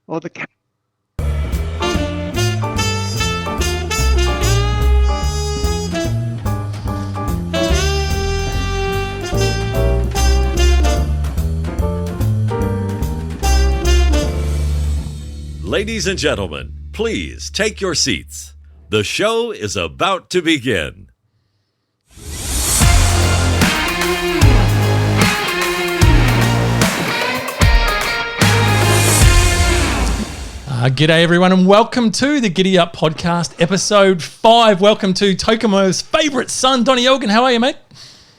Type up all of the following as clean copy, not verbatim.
or the cat. Ladies and gentlemen, please take your seats. The show is about to begin. G'day everyone and welcome to the Giddy Up podcast, episode 5. Welcome to Tokomo's favourite son, Donnie Elgin. How are you, mate?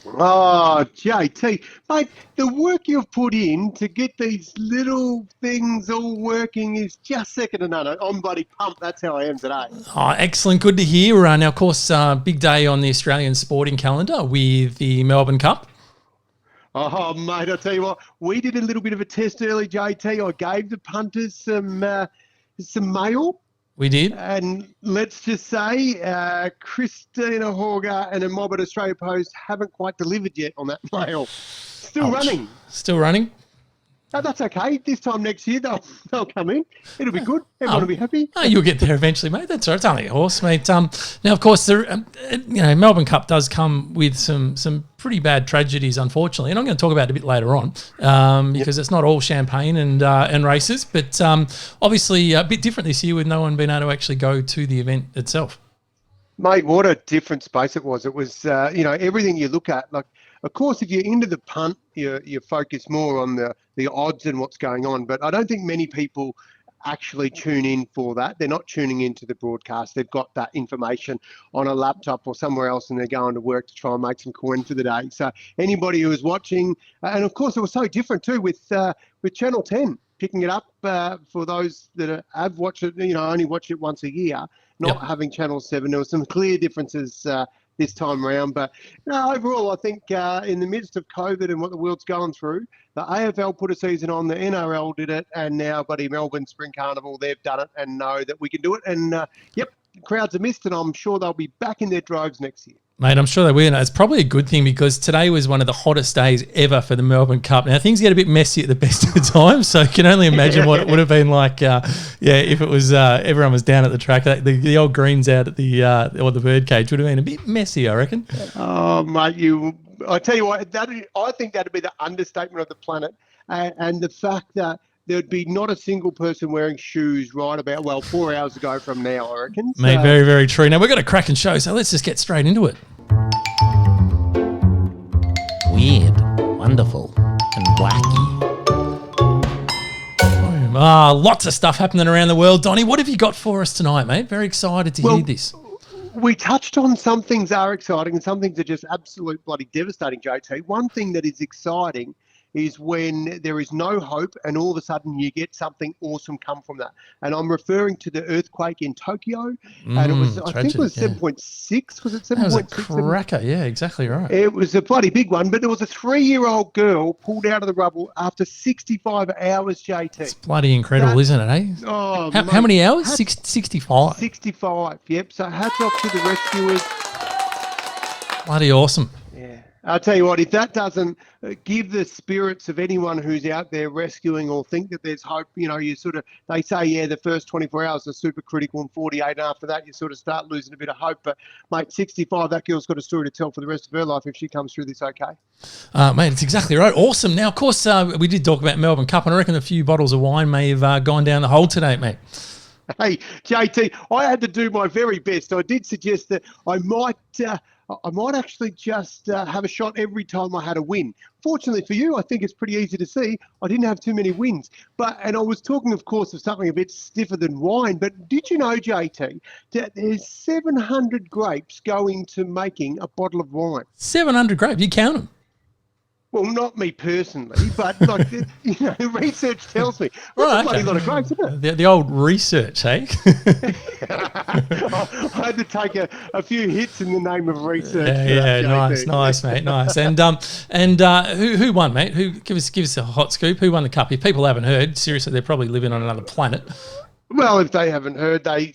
Oh, JT, mate, the work you've put in to get these little things all working is just second to none. I'm bloody pumped. That's how I am today. Oh, excellent. Good to hear. Now, of course, big day on the Australian sporting calendar with the Melbourne Cup. Oh, mate, I'll tell you what, we did a little bit of a test early, JT. I gave the punters some mail. We did. And let's just say Christina Horger and a mob at Australia Post haven't quite delivered yet on that mail. Still running. Still running? Oh, that's okay. This time next year, they'll come in. It'll be good. Everyone will be happy. Oh, you'll get there eventually, mate. That's all right. It's only a horse, mate. Now, of course, Melbourne Cup does come with some pretty bad tragedies, unfortunately, and I'm going to talk about it a bit later on because it's not all champagne and races, but obviously a bit different this year with no one being able to actually go to the event itself. Mate, what a different space it was. It was, everything you look at. Like, of course, if you're into the punt, you focus more on the odds and what's going on. But I don't think many people actually tune in for that. They're not tuning into the broadcast. They've got that information on a laptop or somewhere else, and they're going to work to try and make some coin for the day. So anybody who is watching, and of course, it was so different too with Channel 10 picking it up for those that have watched it. Only watch it once a year. Not having Channel 7, there were some clear differences this time around. But overall, I think in the midst of COVID and what the world's going through, the AFL put a season on, the NRL did it, and now, buddy, Melbourne Spring Carnival, they've done it and know that we can do it. And, crowds are missed, and I'm sure they'll be back in their droves next year. Mate, I'm sure they will. It's probably a good thing because today was one of the hottest days ever for the Melbourne Cup. Now, things get a bit messy at the best of the time, so you can only imagine what it would have been like, if it was everyone was down at the track. The old greens out at the birdcage would have been a bit messy, I reckon. Oh, mate, I tell you what, I think that'd be the understatement of the planet, and the fact that there'd be not a single person wearing shoes right about, 4 hours ago from now, I reckon. So, mate, very, very true. Now, we've got a cracking show, so let's just get straight into it. Weird, wonderful, and wacky. Lots of stuff happening around the world. Donnie, what have you got for us tonight, mate? Very excited to hear this. We touched on some things are exciting and some things are just absolute bloody devastating, JT. One thing that is exciting is when there is no hope and all of a sudden you get something awesome come from that. And I'm referring to the earthquake in Tokyo. And it was, I think it was 7.6. Was it 7.6? That was a cracker. Yeah, exactly right. It was a bloody big one, but there was a 3-year-old girl pulled out of the rubble after 65 hours, JT. It's bloody incredible, isn't it, eh? Oh, how many hours? 65? 65, yep. So hats off to the rescuers. Bloody awesome. Yeah. I'll tell you what, if that doesn't give the spirits of anyone who's out there rescuing or think that there's hope, they say, the first 24 hours are super critical and 48, and after that you sort of start losing a bit of hope. But, mate, 65, that girl's got a story to tell for the rest of her life if she comes through this okay. Mate, it's exactly right. Awesome. Now, of course, we did talk about Melbourne Cup, and I reckon a few bottles of wine may have gone down the hole today, mate. Hey, JT, I had to do my very best. I did suggest that I might actually just have a shot every time I had a win. Fortunately for you, I think it's pretty easy to see. I didn't have too many wins. And I was talking, of course, of something a bit stiffer than wine. But did you know, JT, that there's 700 grapes go into making a bottle of wine? 700 grapes? You count them? Well, not me personally, but research tells me. That's a bloody lot of grapes, isn't it? The old research, eh? I had to take a few hits in the name of research. Yeah, nice, mate, nice. And who won, mate? Give us a hot scoop. Who won the cup? If people haven't heard, seriously, they're probably living on another planet. Well, if they haven't heard, they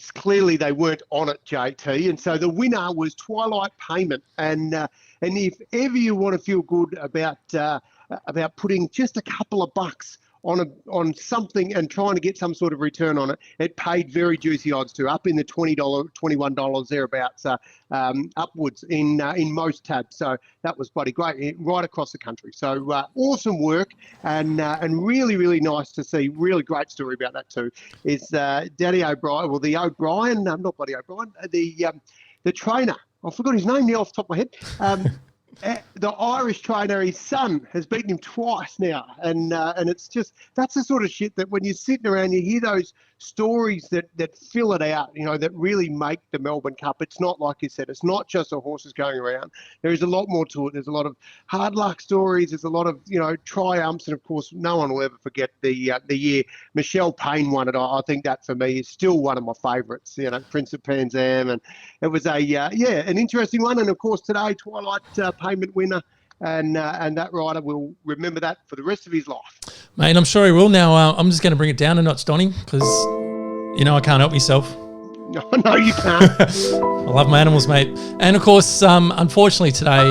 weren't on it, JT. And so the winner was Twilight Payment. And if ever you want to feel good about putting just a couple of bucks on something and trying to get some sort of return on it, it paid very juicy odds too, up in the $20, $21 thereabouts, upwards in most tabs. So that was bloody great right across the country. So awesome work, and really, really nice to see. Really great story about that too. Is Daddy O'Brien, well, the O'Brien, not Buddy O'Brien, the trainer. I forgot his name now off the top of my head. The Irish trainer, his son, has beaten him twice now, and it's just, that's the sort of shit that when you're sitting around, you hear those stories that fill it out, you know, that really make the Melbourne Cup. It's not, like you said, it's not just the horses going around. There is a lot more to it. There's a lot of hard luck stories. There's a lot of, you know, triumphs, and of course, no one will ever forget the year Michelle Payne won it. I think that for me is still one of my favourites. You know, Prince of Pan Am, and it was an interesting one. And of course, today Twilight payment winner. And that rider will remember that for the rest of his life. Mate, I'm sure he will. Now, I'm just going to bring it down a notch, Donnie, because, you know, I can't help myself. No, you can't. I love my animals, mate. And, of course, unfortunately today,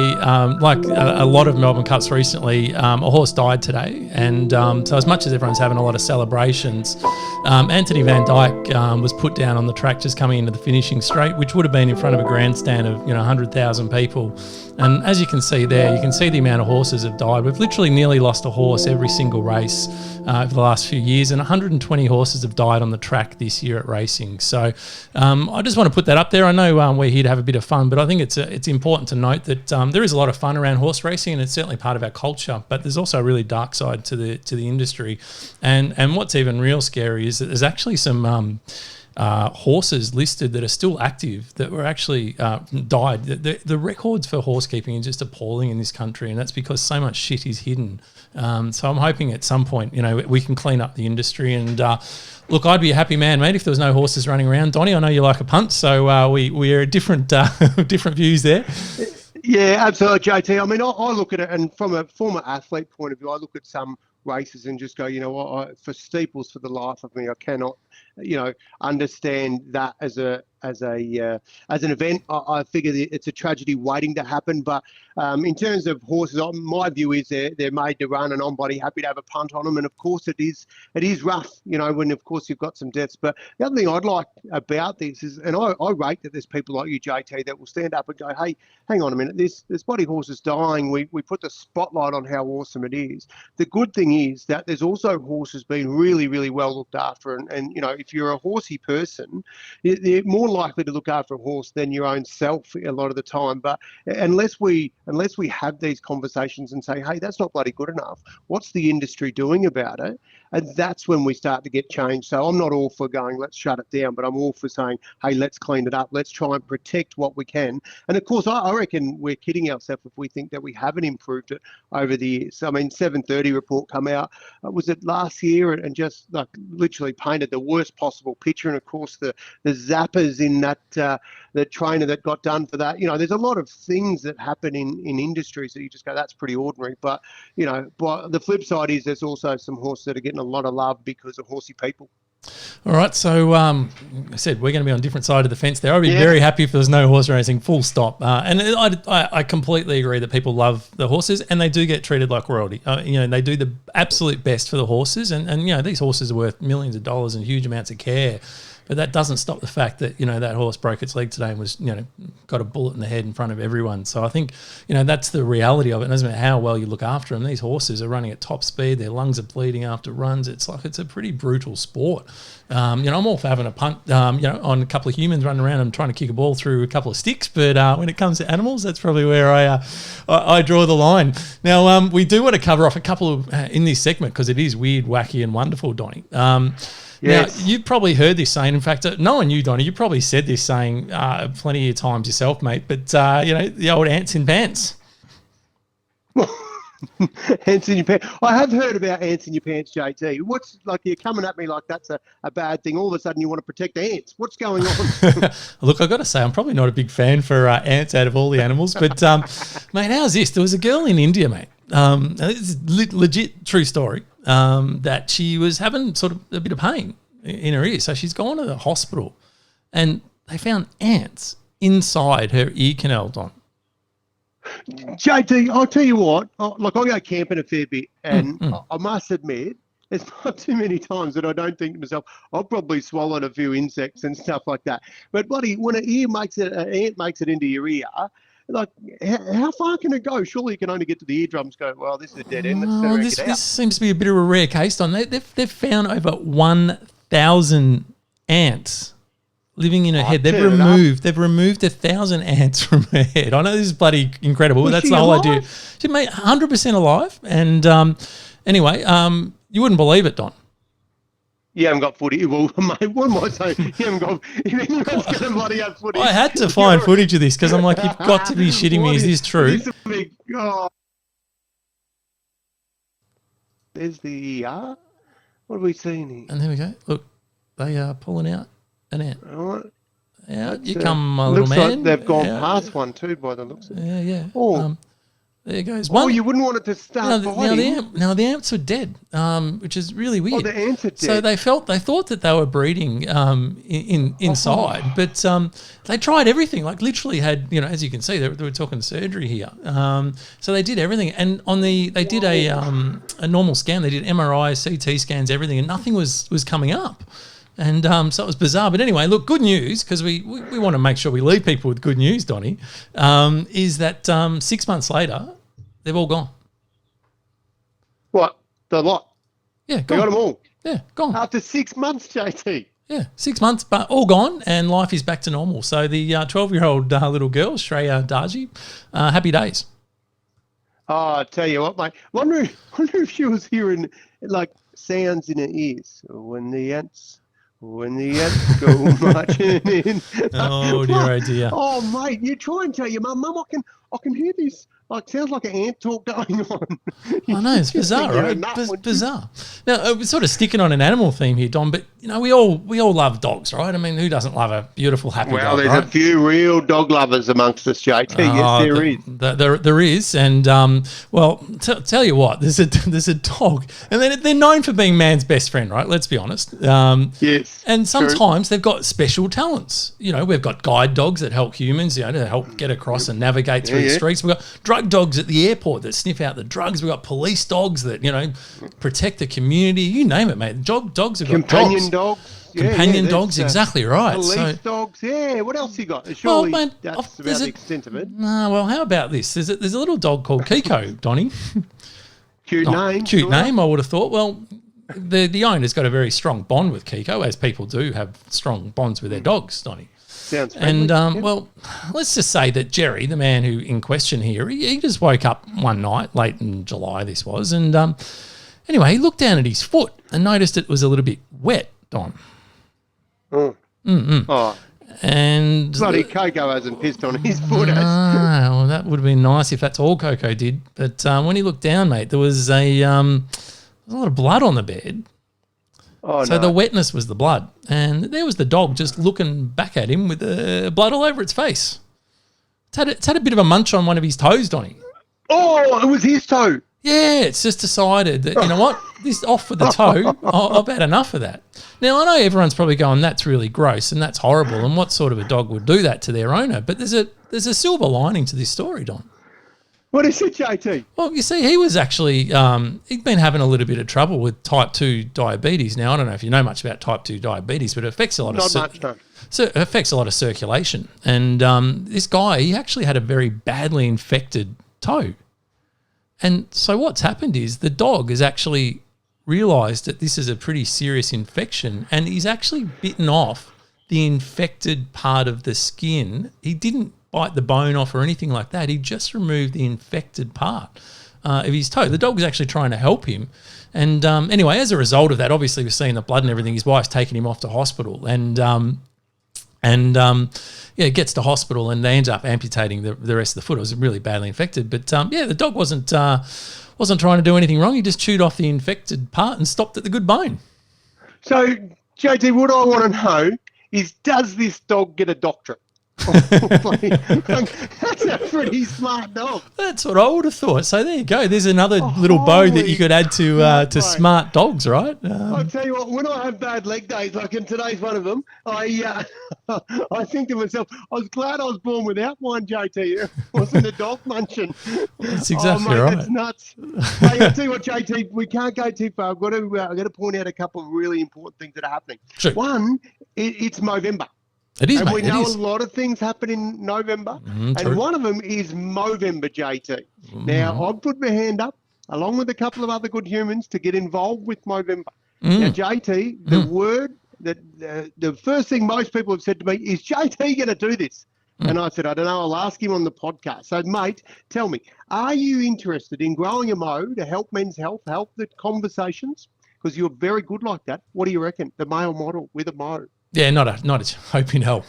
like a lot of Melbourne Cups recently, a horse died today. And so as much as everyone's having a lot of celebrations, Anthony Van Dyke was put down on the track just coming into the finishing straight, which would have been in front of a grandstand of, 100,000 people. And as you can see there, you can see the amount of horses have died. We've literally nearly lost a horse every single race over the last few years, and 120 horses have died on the track this year at racing. So I just want to put that up there. I know we're here to have a bit of fun, but I think it's important to note that there is a lot of fun around horse racing, and it's certainly part of our culture. But there's also a really dark side to the industry, and what's even real scary is that there's actually some horses listed that are still active that were actually died. The records for horse keeping are just appalling in this country, and that's because so much shit is hidden. So I'm hoping at some point, we can clean up the industry. And look, I'd be a happy man, mate, if there was no horses running around. Donnie, I know you like a punt, so we are different different views there. Yeah, absolutely, JT. I mean, I look at it, and from a former athlete point of view, I look at some races and just go, you know what, for steeples, for the life of me, I cannot, understand that as an event. I figure it's a tragedy waiting to happen. But in terms of horses, my view is they're made to run, and I'm bloody happy to have a punt on them. And of course, it is rough, when of course you've got some deaths. But the other thing I'd like about this is, and I rate that there's people like you, JT, that will stand up and go, hey, hang on a minute, this bloody horse is dying. We put the spotlight on how awesome it is. The good thing is that there's also horses being really, really well looked after. And if you're a horsey person, you're more likely to look after a horse than your own self a lot of the time. But unless we have these conversations and say, hey, that's not bloody good enough, what's the industry doing about it? And that's when we start to get change. So I'm not all for going, let's shut it down, but I'm all for saying, hey, let's clean it up. Let's try and protect what we can. And of course, I reckon we're kidding ourselves if we think that we haven't improved it over the years. I mean, 730 report come out, was it last year, and just like literally painted the worst possible picture. And of course, the zappers in that, the trainer that got done for that, there's a lot of things that happen in industries that you just go, that's pretty ordinary. But, but the flip side is there's also some horses that are getting a lot of love because of horsey people. All right, so I said we're going to be on different side of the fence there. I'd be very happy if there was no horse racing, full stop. And I completely agree that people love the horses, and they do get treated like royalty. They do the absolute best for the horses, and these horses are worth millions of dollars and huge amounts of care. But that doesn't stop the fact that, that horse broke its leg today and was, got a bullet in the head in front of everyone. So I think, that's the reality of it. It doesn't matter how well you look after them. These horses are running at top speed. Their lungs are bleeding after runs. It's a pretty brutal sport. I'm all for having a punt, on a couple of humans running around and trying to kick a ball through a couple of sticks. But when it comes to animals, that's probably where I draw the line. Now, we do want to cover off a couple of in this segment because it is weird, wacky and wonderful, Donnie. Yes. Now, you've probably heard this saying. In fact, knowing you, Donnie, you probably said this saying plenty of times yourself, mate. But, the old ants in pants. Ants in your pants. I have heard about ants in your pants, JT. What's like you're coming at me like that's a bad thing. All of a sudden you want to protect ants. What's going on? Look, I've got to say, I'm probably not a big fan for ants out of all the animals. But, mate, how's this? There was a girl in India, mate. This is legit true story. That she was having sort of a bit of pain in her ear. So she's gone to the hospital and they found ants inside her ear canal, Don. JT, I'll tell you what, I go camping a fair bit, and I must admit, there's not too many times that I don't think to myself, I've probably swallowed a few insects and stuff like that. But buddy, when an ant makes it into your ear, like how far can it go? Surely you can only get to the eardrums. Go, well, this is a dead end. Let's Oh, it out. this seems to be a bit of a rare case, Don. They've found over 1,000 ants living in her head. They've removed 1,000 ants from her head. I know this is bloody incredible, but that's the whole idea. She made 100% alive. And anyway, you wouldn't believe it, Don. You haven't got footage. Well, mate, what am I saying? You haven't got. If anyone's going to bloody have footage, I had to find footage of this because I'm like, you've got to be shitting me. Is this true? There's the ER. What are we seeing here? And there we go. Look, they are pulling out an ant. All right. Out you come, my little man. Looks like they've gone past one too, by the looks of it. Yeah. Oh. There goes one. You wouldn't want it to start biting. Now the ants were dead, which is really weird. Oh, the ants are dead. So they thought that they were breeding inside, but they tried everything. Like literally had, as you can see, they were talking surgery here. So they did everything, and they did a normal scan. They did MRI, CT scans, everything, and nothing was coming up. And so it was bizarre. But anyway, look, good news, because we want to make sure we leave people with good news, Donnie, is that 6 months later, they've all gone. What? The lot? Yeah, gone. We got them all? Yeah, gone. After 6 months, JT? Yeah, 6 months, but all gone, and life is back to normal. So the 12-year-old little girl, Shreya Darji, happy days. Oh, I tell you what, mate. Wonder if she was hearing, like, sounds in her ears when the ants go marching in. Oh dear. Oh mate, you try and tell your mum, I can hear this. Like, sounds like an ant talk going on. I know, it's bizarre, right? Bizarre. Now, we're sort of sticking on an animal theme here, Don, but, we all love dogs, right? I mean, who doesn't love a beautiful, happy dog, Well, there's right? a few real dog lovers amongst us, JT. Yes, there is. There is. And, tell you what, there's a dog, and they're known for being man's best friend, right? Let's be honest. Yes. And sometimes they've got special talents. We've got guide dogs that help humans, to help get across and navigate through the streets. We've got drug dogs at the airport that sniff out the drugs. We've got police dogs that, protect the community. You name it, mate. Dogs have got companion dogs. Companion dogs, exactly right. Police dogs, yeah. What else you got? Surely that's about the extent of it. Well, how about this? There's a little dog called Kiko, Donnie. Cute name. Cute name, I would have thought. Well, the owner's got a very strong bond with Kiko, as people do have strong bonds with their dogs, Donnie. Sounds friendly. And, well, let's just say that Jerry, the man who in question here, he just woke up one night, late in July this was, and anyway, he looked down at his foot and noticed it was a little bit wet, Don. Oh. Oh. And bloody Coco hasn't pissed on his foot. Well, that would have been nice if that's all Coco did. But when he looked down, mate, there was a lot of blood on the bed. Oh, so the wetness was the blood. And there was the dog just looking back at him with blood all over its face. It's had a bit of a munch on one of his toes, Donnie. Oh, it was his toe. Yeah, it's just decided that, you know what, this off with the toe, I've had enough of that. Now, I know everyone's probably going, that's really gross and that's horrible, and what sort of a dog would do that to their owner? But there's a silver lining to this story, Don. What is it, JT? Well, you see, he was actually, he'd been having a little bit of trouble with type 2 diabetes. Now, I don't know if you know much about type 2 diabetes, but it affects a lot it affects a lot of circulation. And this guy, he actually had a very badly infected toe. And so what's happened is the dog has actually realised that this is a pretty serious infection, and he's actually bitten off the infected part of the skin. He didn't bite the bone off or anything like that. He just removed the infected part of his toe. The dog was actually trying to help him. And anyway, as a result of that, obviously we're seeing the blood and everything. His wife's taken him off to hospital, and he gets to hospital and they end up amputating the rest of the foot. It was really badly infected. But the dog wasn't trying to do anything wrong. He just chewed off the infected part and stopped at the good bone. So, JT, what I want to know is, does this dog get a doctorate? That's a pretty smart dog. That's what I would have thought. So there you go. There's another little bow that you could add to smart dogs, right? I'll tell you what, when I have bad leg days, like in today's one of them, I think to myself, I was glad I was born without one, JT. It wasn't a dog munching. That's exactly mate, right. That's nuts. Hey, I'll tell you what, JT, we can't go too far. I've got to point out a couple of really important things that are happening. Sure. One, it's Movember. It is, and mate. we know It is. a lot of things happen in November, true. and one of them is Movember, JT. Now, I've put my hand up, along with a couple of other good humans, to get involved with Movember. Now, JT, the word that the first thing most people have said to me is, JT going to do this? And I said, I don't know, I'll ask him on the podcast. So, mate, tell me, are you interested in growing a Mo to help men's health, help the conversations? Because you're very good like that. What do you reckon? The male model with a Mo. Yeah, not a hoping help.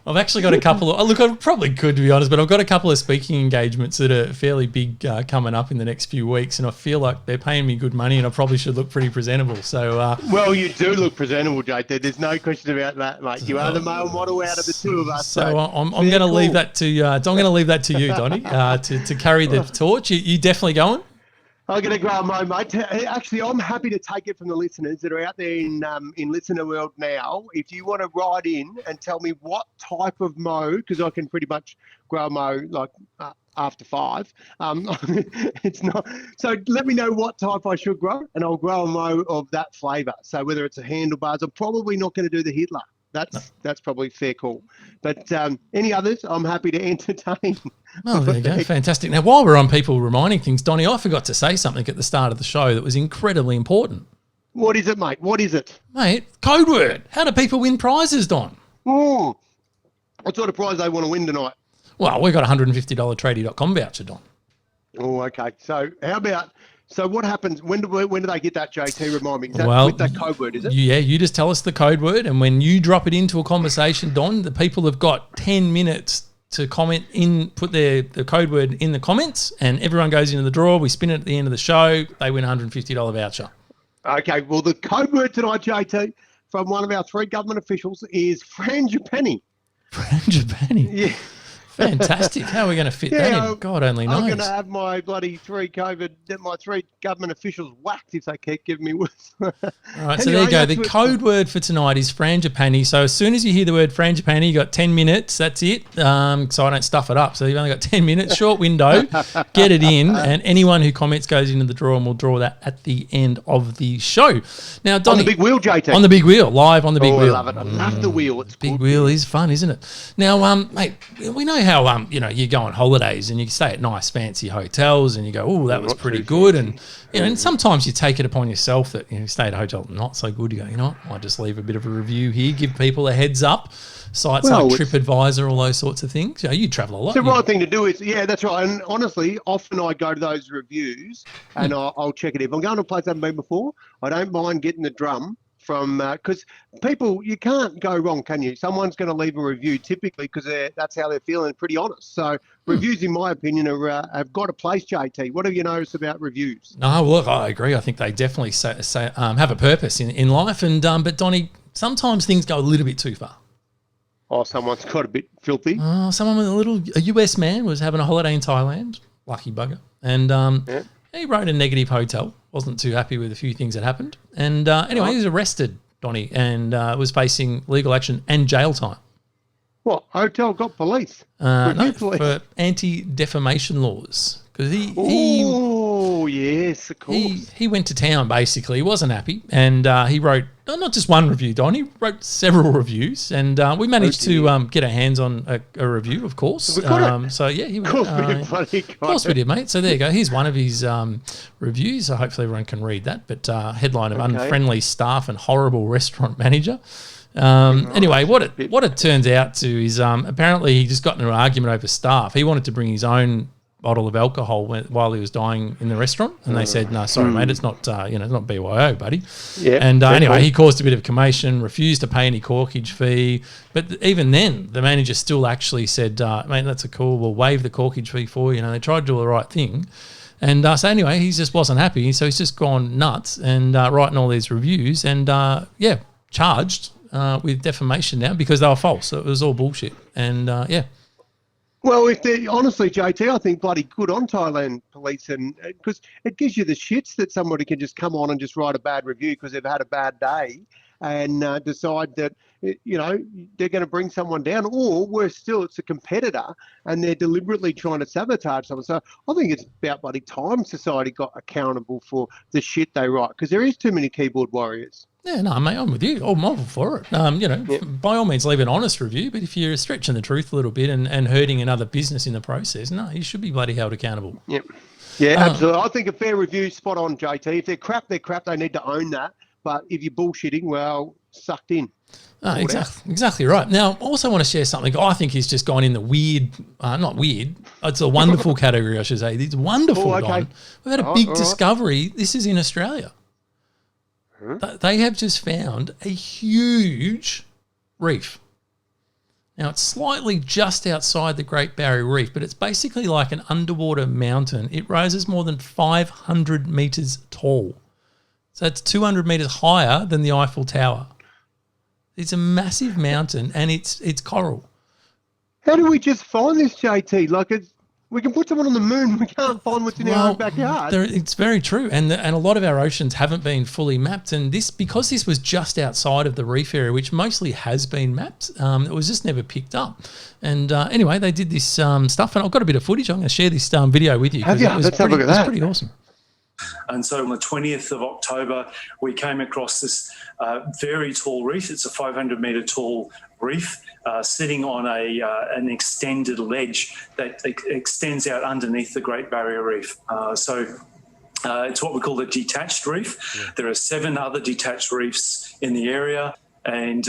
I've actually got a couple of, look, I probably could, to be honest, but I've got a couple of speaking engagements that are fairly big coming up in the next few weeks, and I feel like they're paying me good money, and I probably should look pretty presentable. So, well, you do look presentable, JT. There's no question about that, mate. You are the male model out of the two of us. So I'm going to leave that to I'm going to leave that to you, Donnie, to carry the torch. You definitely going? I'm going to grow a Mo, mate. Actually, I'm happy to take it from the listeners that are out there in listener world now. If you want to write in and tell me what type of Mo, because I can pretty much grow a Mo like after 5. It's not. So let me know what type I should grow, and I'll grow a Mo of that flavour. So whether it's a handlebars, I'm probably not going to do the Hitler. That's probably fair call. But any others, I'm happy to entertain. Oh, there you go. Fantastic. Now, while we're on people reminding things, Donnie, I forgot to say something at the start of the show that was incredibly important. What is it, mate? What is it? Mate, code word. How do people win prizes, Don? What sort of prize they want to win tonight? Well, we've got a $150 tradie.com voucher, Don. Oh, okay. So how about... So what happens, when do they get that, JT? Remind me. Is that Well, with that code word, is it? Yeah, you just tell us the code word, and when you drop it into a conversation, Don, the people have got 10 minutes to comment put the code word in the comments, and everyone goes into the draw. We spin it at the end of the show. They win a $150 voucher. Okay, well, the code word tonight, JT, from one of our 3 government officials is frangipani. Frangipani? Yeah. Fantastic. How are we going to fit that in? God only knows. I'm going to have my bloody 3 government officials whacked if they keep giving me words. All right, so there you go. The code word for tonight is frangipani. So as soon as you hear the word frangipani, you got 10 minutes. That's it. So I don't stuff it up. So you've only got 10 minutes, short window. Get it in, and anyone who comments goes into the draw, and we'll draw that at the end of the show. Now, Donnie, on the big wheel, JT. On the big wheel, live on the big wheel. I love it. I love the wheel. It's big good. wheel is fun, isn't it? Now, mate, we know how you go on holidays and you stay at nice fancy hotels and you go, oh, that was pretty good, and and sometimes you take it upon yourself that you stay at a hotel not so good. You go, I might just leave a bit of a review here, give people a heads up. Sites like TripAdvisor, all those sorts of things. You travel a lot. The right thing to do is, that's right. And honestly, often I go to those reviews and I'll check it. If I'm going to a place I haven't been before, I don't mind getting the drum from because people, you can't go wrong, can you? Someone's going to leave a review typically because that's how they're feeling, pretty honest. So reviews, in my opinion, have got a place, JT. What have you noticed about reviews? No, look, I agree. I think they definitely have a purpose in life. And but Donnie, sometimes things go a little bit too far. Oh, someone's got a bit filthy. Oh, someone with a US man was having a holiday in Thailand, lucky bugger, and he wrote a negative hotel. Wasn't too happy with a few things that happened, and anyway, he was arrested, Donnie, and was facing legal action and jail time. What, hotel got police? No, for anti-defamation laws. Because oh, yes, of course. He went to town, basically. He wasn't happy. And he wrote, not just one review, Don. He wrote several reviews. And we managed to get our hands on a review, of course. So, yeah. Of course we did, mate. So, there you go. Here's one of his reviews. So, hopefully everyone can read that. But headline of unfriendly staff and horrible restaurant manager. Anyway, what it turns out to is apparently he just got into an argument over staff. He wanted to bring his own bottle of alcohol while he was dying in the restaurant, and they said, "No, sorry, mate, it's not. It's not BYO, buddy." Yeah. And anyway, he caused a bit of commotion, refused to pay any corkage fee, but even then, the manager still actually said, "Mate, that's a cool. We'll waive the corkage fee for you." They tried to do the right thing. And so anyway, he just wasn't happy, so he's just gone nuts and writing all these reviews and charged with defamation now because they were false. So it was all bullshit. And yeah. Well, if they're honestly, JT, I think bloody good on Thailand police, and because it gives you the shits that somebody can just come on and just write a bad review because they've had a bad day and decide that they're going to bring someone down, or worse still, it's a competitor and they're deliberately trying to sabotage someone. So I think it's about bloody time society got accountable for the shit they write, because there is too many keyboard warriors. Yeah, no, mate, I'm with you. I'm all for it. By all means, leave an honest review. But if you're stretching the truth a little bit and hurting another business in the process, no, you should be bloody held accountable. Yep. Yeah, absolutely. I think a fair review, spot on, JT. If they're crap, they're crap. They need to own that. But if you're bullshitting, well, sucked in. Exactly right. Now, I also want to share something I think he's just gone in the weird, not weird, it's a wonderful category, I should say. It's wonderful, Don. We've had a big discovery. This is in Australia. They have just found a huge reef. Now, it's slightly just outside the Great Barrier Reef, but it's basically like an underwater mountain. It rises more than 500 metres tall. So it's 200 metres higher than the Eiffel Tower. It's a massive mountain, and it's coral. How do we just find this, JT? We can put someone on the moon. We can't find what's in our own backyard. It's very true, and a lot of our oceans haven't been fully mapped. And because this was just outside of the reef area, which mostly has been mapped, it was just never picked up. And anyway, they did this stuff, and I've got a bit of footage. I'm going to share this video with you. Have you? Let's have a look at that. It's pretty awesome. And so on the 20th of October, we came across this very tall reef. It's a 500-metre tall reef sitting on an extended ledge that extends out underneath the Great Barrier Reef. It's what we call a detached reef. Yeah. There are 7 other detached reefs in the area. And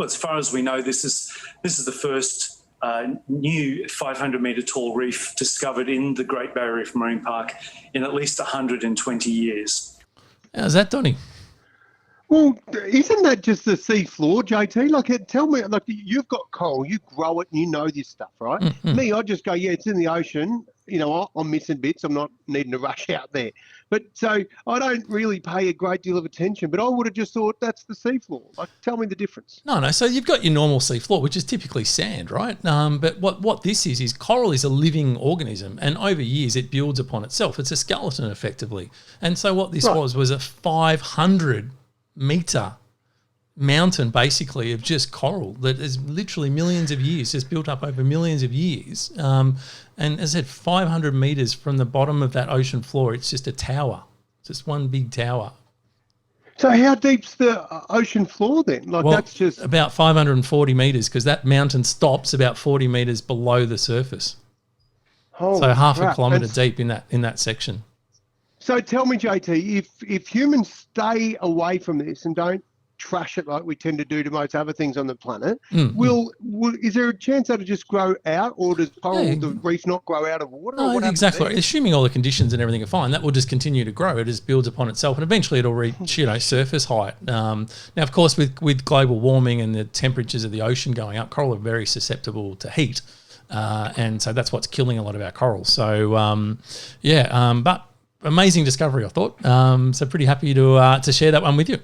as far as we know, this is the first new 500-metre tall reef discovered in the Great Barrier Reef Marine Park in at least 120 years. How's that, Donny? Well, isn't that just the sea floor, JT? Tell me, you've got coral, you grow it, and you know this stuff, right? Mm-hmm. Me, I just go, yeah, it's in the ocean. I'm missing bits. I'm not needing to rush out there. But so I don't really pay a great deal of attention, but I would have just thought that's the seafloor. Tell me the difference. No. So you've got your normal seafloor, which is typically sand, right? But what this is coral is a living organism, and over years it builds upon itself. It's a skeleton, effectively. And so what this was a 500-metre mountain, basically, of just coral that is literally millions of years, just built up over millions of years. And as I said, 500 metres from the bottom of that ocean floor, it's just a tower. It's just one big tower. So how deep's the ocean floor then? That's just about 540 metres, because that mountain stops about 40 metres below the surface. Holy so half crap. a kilometre deep in that section. So tell me, JT, if humans stay away from this and don't trash it like we tend to do to most other things on the planet, is there a chance that it'll just grow out, or does the reef not grow out of water? No, exactly. Assuming all the conditions and everything are fine, that will just continue to grow. It just builds upon itself, and eventually it'll reach surface height. Now, of course, with global warming and the temperatures of the ocean going up, coral are very susceptible to heat, and so that's what's killing a lot of our corals. So, but amazing discovery, I thought. So pretty happy to share that one with you.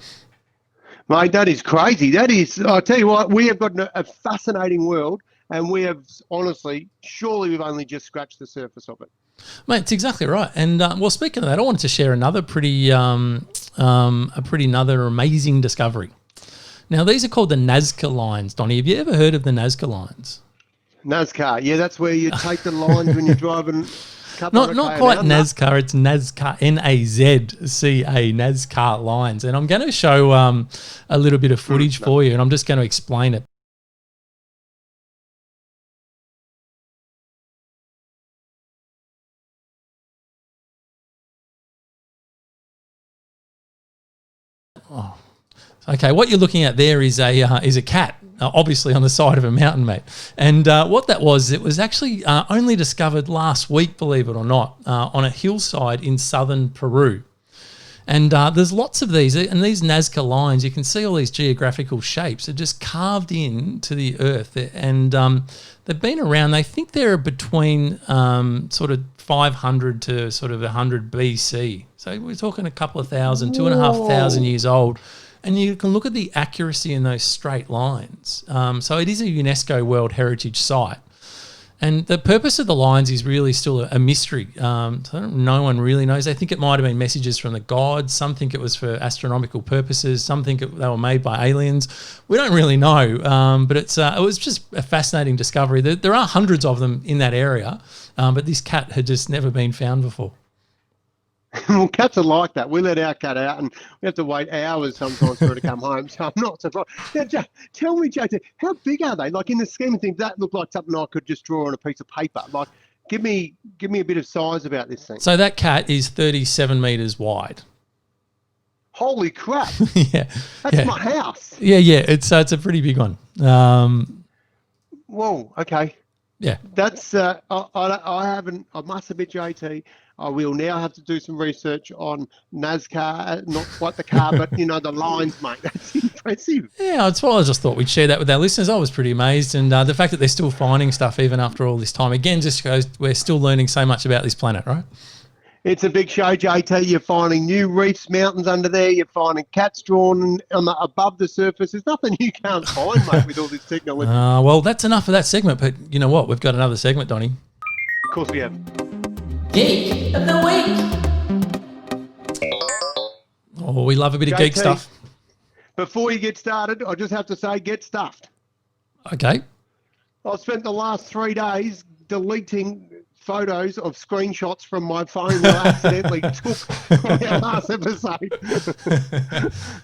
Mate, that is crazy. That is, I'll tell you what, we have got a fascinating world, and we have, honestly, surely we've only just scratched the surface of it. Mate, it's exactly right. And, speaking of that, I wanted to share another another amazing discovery. Now, these are called the Nazca Lines. Donnie, have you ever heard of the Nazca Lines? Nazca, yeah, that's where you take the lines when you're driving. Not quite NASCAR, it's Nazca, Nazca, Nazca Lines. And I'm going to show a little bit of footage for you, and I'm just going to explain it. Oh. Okay, what you're looking at there is a cat. Obviously on the side of a mountain, mate. And what that was, it was actually only discovered last week, believe it or not, on a hillside in southern Peru. And there's lots of these, and these Nazca Lines, you can see all these geographical shapes are just carved into the earth. And they've been around, they think they're between sort of 500 to sort of 100 BC. So we're talking a couple of thousand, 2,500 years old. and you can look at the accuracy in those straight lines. So it is a UNESCO World Heritage Site. And the purpose of the lines is really still a mystery. No one really knows. They think it might have been messages from the gods. Some think it was for astronomical purposes. Some think they were made by aliens. We don't really know, but it was just a fascinating discovery. There are hundreds of them in that area, but this cat had just never been found before. Well, cats are like that. We let our cat out and we have to wait hours sometimes for her to come home. So I'm not surprised. Now, tell me, JT, how big are they? Like in the scheme of things, that looked like something I could just draw on a piece of paper. Like, give me a bit of size about this thing. So that cat is 37 metres wide. Holy crap. Yeah. That's my house. Yeah. It's a pretty big one. Whoa, okay. Yeah. That's, I must admit, JT, I will now have to do some research on Nazca, not quite the car, but, the lines, mate. That's impressive. Yeah, that's why I just thought we'd share that with our listeners. I was pretty amazed. And the fact that they're still finding stuff even after all this time, again, just shows we're still learning so much about this planet, right? It's a big show, JT. You're finding new reefs, mountains under there. You're finding cats drawn above the surface. There's nothing you can't find, mate, with all this technology. Well, that's enough of that segment. But you know what? We've got another segment, Donnie. Of course we have. Geek of the week. Oh, we love a bit of geek JT, stuff. Before you get started, I just have to say, get stuffed. Okay. I've spent the last 3 days deleting photos of screenshots from my phone that I accidentally took from our last episode.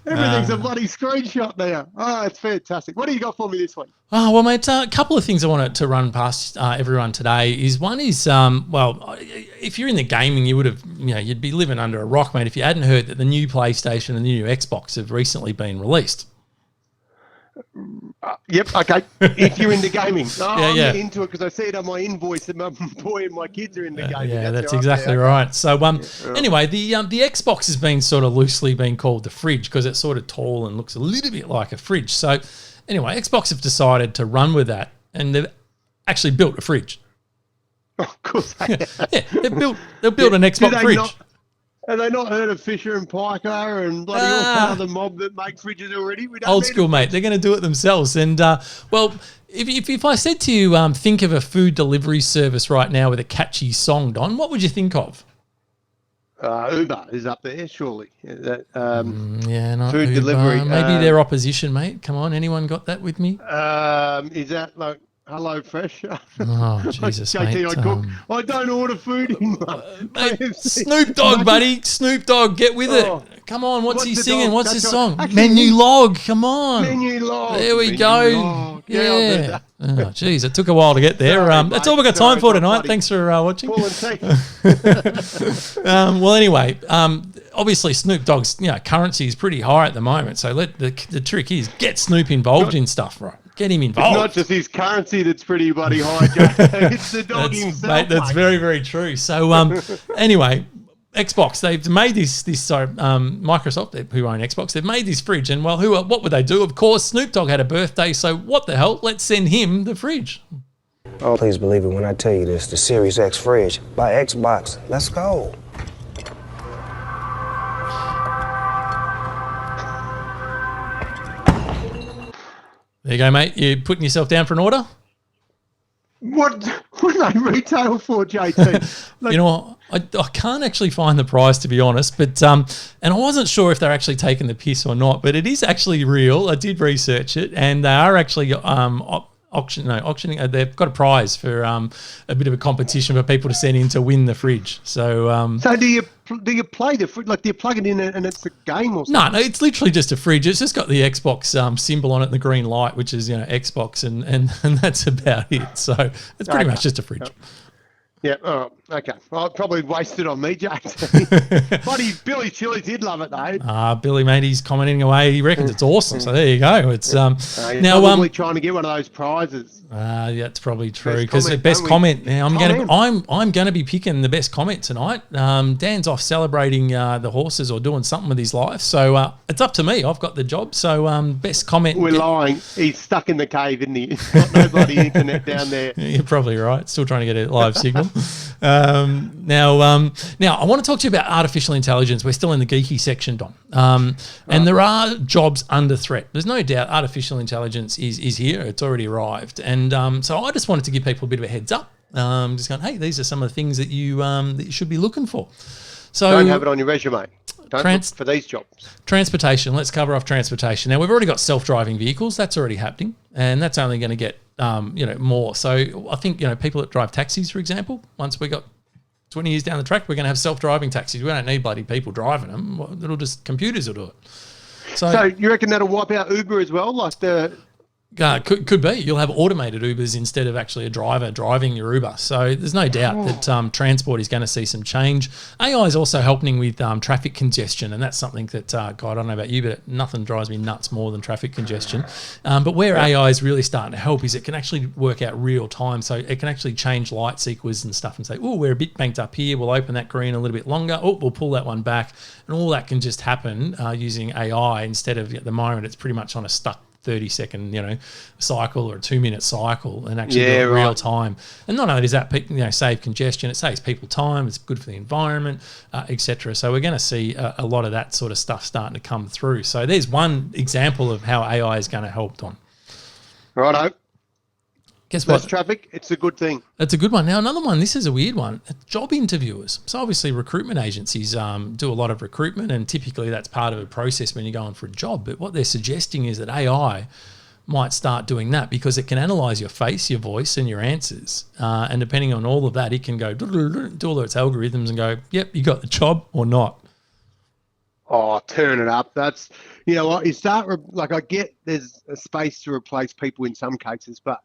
Everything's a bloody screenshot now. Oh, it's fantastic. What do you got for me this week? Oh, well, mate, a couple of things I wanted to run past everyone today is one is, if you're in the gaming, you would have, you'd be living under a rock, mate, if you hadn't heard that the new PlayStation and the new Xbox have recently been released. Yep, okay. If you're into gaming. I'm into it because I see it on my invoice and my boy and my kids are into gaming. Yeah, that's exactly right. So anyway, the Xbox has been sort of loosely been called the fridge because it's sort of tall and looks a little bit like a fridge. So anyway, Xbox have decided to run with that and they've actually built a fridge. Oh, of course they have. Yeah, they've built an Xbox fridge. Have they not heard of Fisher and Paykel and bloody all that other mob that make fridges already? We don't Old school, mate. They're going to do it themselves. And, if I said to you, think of a food delivery service right now with a catchy song, Don, what would you think of? Uber is up there, surely. Not food Uber. delivery. Maybe their opposition, mate. Come on, anyone got that with me? Is that like Hello Fresh? Oh, Jesus, JT, mate. I cook. I don't order food in mate, Snoop Dogg, buddy. Snoop Dogg, get with it. Come on, what's he singing? What's his song? Actually, Menu Log, come on. Menu Log. There we go. Yeah. Oh, jeez, it took a while to get there. Sorry, that's all we've got time for tonight. Thanks for watching. Well, anyway, obviously Snoop Dogg's currency is pretty high at the moment. So the trick is get Snoop involved in stuff, right? Get him involved. It's not just his currency that's pretty bloody high, Joe. It's the dog himself, mate. That's very, very true. So anyway, Xbox, they've made this Microsoft, who own Xbox, they've made this fridge. And, what would they do? Of course, Snoop Dogg had a birthday, so what the hell? Let's send him the fridge. Oh, please believe it when I tell you this. The Series X fridge by Xbox. Let's go. There you go, mate. You putting yourself down for an order? What do they retail for, JT? You know what? I can't actually find the price, to be honest, but and I wasn't sure if they're actually taking the piss or not, but it is actually real. I did research it, and they are actually auctioning. They've got a prize for a bit of a competition for people to send in to win the fridge. So, so do you play the fridge? Like, do you plug it in and it's a game or something? No, it's literally just a fridge. It's just got the Xbox symbol on it, and the green light, which is Xbox, and that's about it. So it's pretty much just a fridge. Yeah, all right, okay. Well, probably wasted on me, JT. Buddy, Billy Chili did love it, though. Billy, mate, he's commenting away. He reckons it's awesome. So there you go. It's now probably trying to get one of those prizes. Yeah, that's probably true because the best comment. Now I'm going to be picking the best comment tonight. Dan's off celebrating the horses or doing something with his life, so it's up to me. I've got the job. So best comment. We're lying. He's stuck in the cave, isn't he? He's got no bloody internet down there. You're probably right. Still trying to get a live signal. Now, I want to talk to you about artificial intelligence. We're still in the geeky section, Don. And there are jobs under threat. There's no doubt artificial intelligence is here. It's already arrived. And so I just wanted to give people a bit of a heads up. Just going, hey, these are some of the things that you should be looking for. So don't have it on your resume. Don't look for these jobs. Transportation. Let's cover off transportation. Now, we've already got self-driving vehicles. That's already happening. And that's only going to get, more. So I think, people that drive taxis, for example, once we got 20 years down the track, we're going to have self-driving taxis. We don't need bloody people driving them. It'll just, computers will do it. So you reckon that'll wipe out Uber as well? Like could be. You'll have automated Ubers instead of actually a driver driving your Uber. So there's no doubt that transport is going to see some change. AI is also helping with traffic congestion, and that's something that, God, I don't know about you, but nothing drives me nuts more than traffic congestion. But where AI is really starting to help is it can actually work out real time. So it can actually change light sequences and stuff and say, oh, we're a bit banked up here. We'll open that green a little bit longer. Oh, we'll pull that one back. And all that can just happen using AI instead of, at the moment, it's pretty much on a stuck 30-second, cycle or a 2-minute cycle, and actually do it real time. And not only does that, save congestion, it saves people time. It's good for the environment, etc. So we're going to see a lot of that sort of stuff starting to come through. So there's one example of how AI is going to help, Don. Righto. Guess Less what? traffic, it's a good thing. It's a good one. Now, another one, this is a weird one. Job interviewers. So obviously recruitment agencies do a lot of recruitment, and typically that's part of a process when you're going for a job. But what they're suggesting is that AI might start doing that because it can analyze your face, your voice, and your answers. And depending on all of that, it can go do all of its algorithms and go, yep, you got the job or not. Oh, turn it up. That's, what you start, I get there's a space to replace people in some cases, but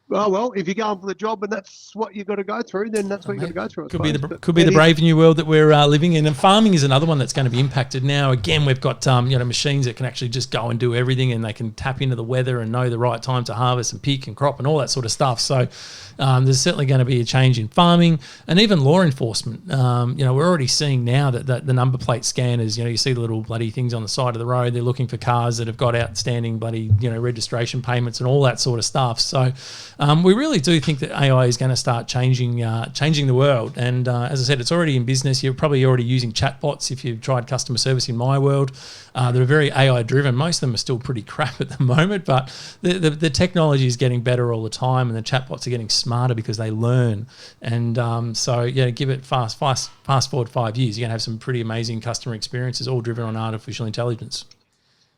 well, if you're going for the job and that's what you've got to go through, then that's what you've got to go through. Could be the brave new world that we're living in. And farming is another one that's going to be impacted now. Again, we've got machines that can actually just go and do everything, and they can tap into the weather and know the right time to harvest and pick and crop and all that sort of stuff. So there's certainly going to be a change in farming and even law enforcement. We're already seeing now that the number plate scanners, you see the little bloody things on the side of the road. They're looking for cars that have got outstanding bloody registration payments and all that sort of stuff. So we really do think that AI is going to start changing the world. And as I said, it's already in business. You're probably already using chatbots if you've tried customer service in my world. They're very AI driven. Most of them are still pretty crap at the moment, but the technology is getting better all the time, and the chatbots are getting smarter because they learn. And give it fast forward 5 years, you're going to have some pretty amazing customer experiences, all driven on artificial intelligence.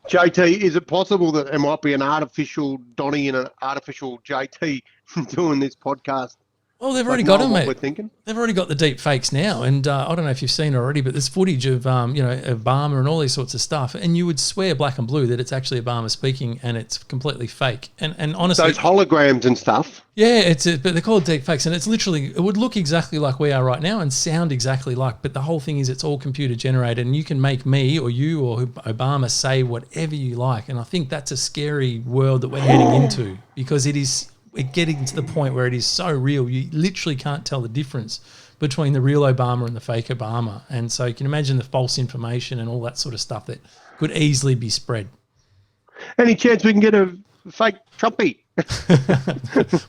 JT, is it possible that there might be an artificial Donny and an artificial JT doing this podcast? Well, they've already got them, mate. We're thinking. They've already got the deep fakes now, and I don't know if you've seen it already, but there's footage of Obama and all these sorts of stuff, and you would swear black and blue that it's actually Obama speaking, and it's completely fake. And honestly, those holograms and stuff. Yeah, but they're called deep fakes, and it's literally, it would look exactly like we are right now and sound exactly like, but the whole thing is it's all computer generated, and you can make me or you or Obama say whatever you like, and I think that's a scary world that we're heading into, because it's getting to the point where it is so real, you literally can't tell the difference between the real Obama and the fake Obama. And so you can imagine the false information and all that sort of stuff that could easily be spread. Any chance we can get a fake Trumpy?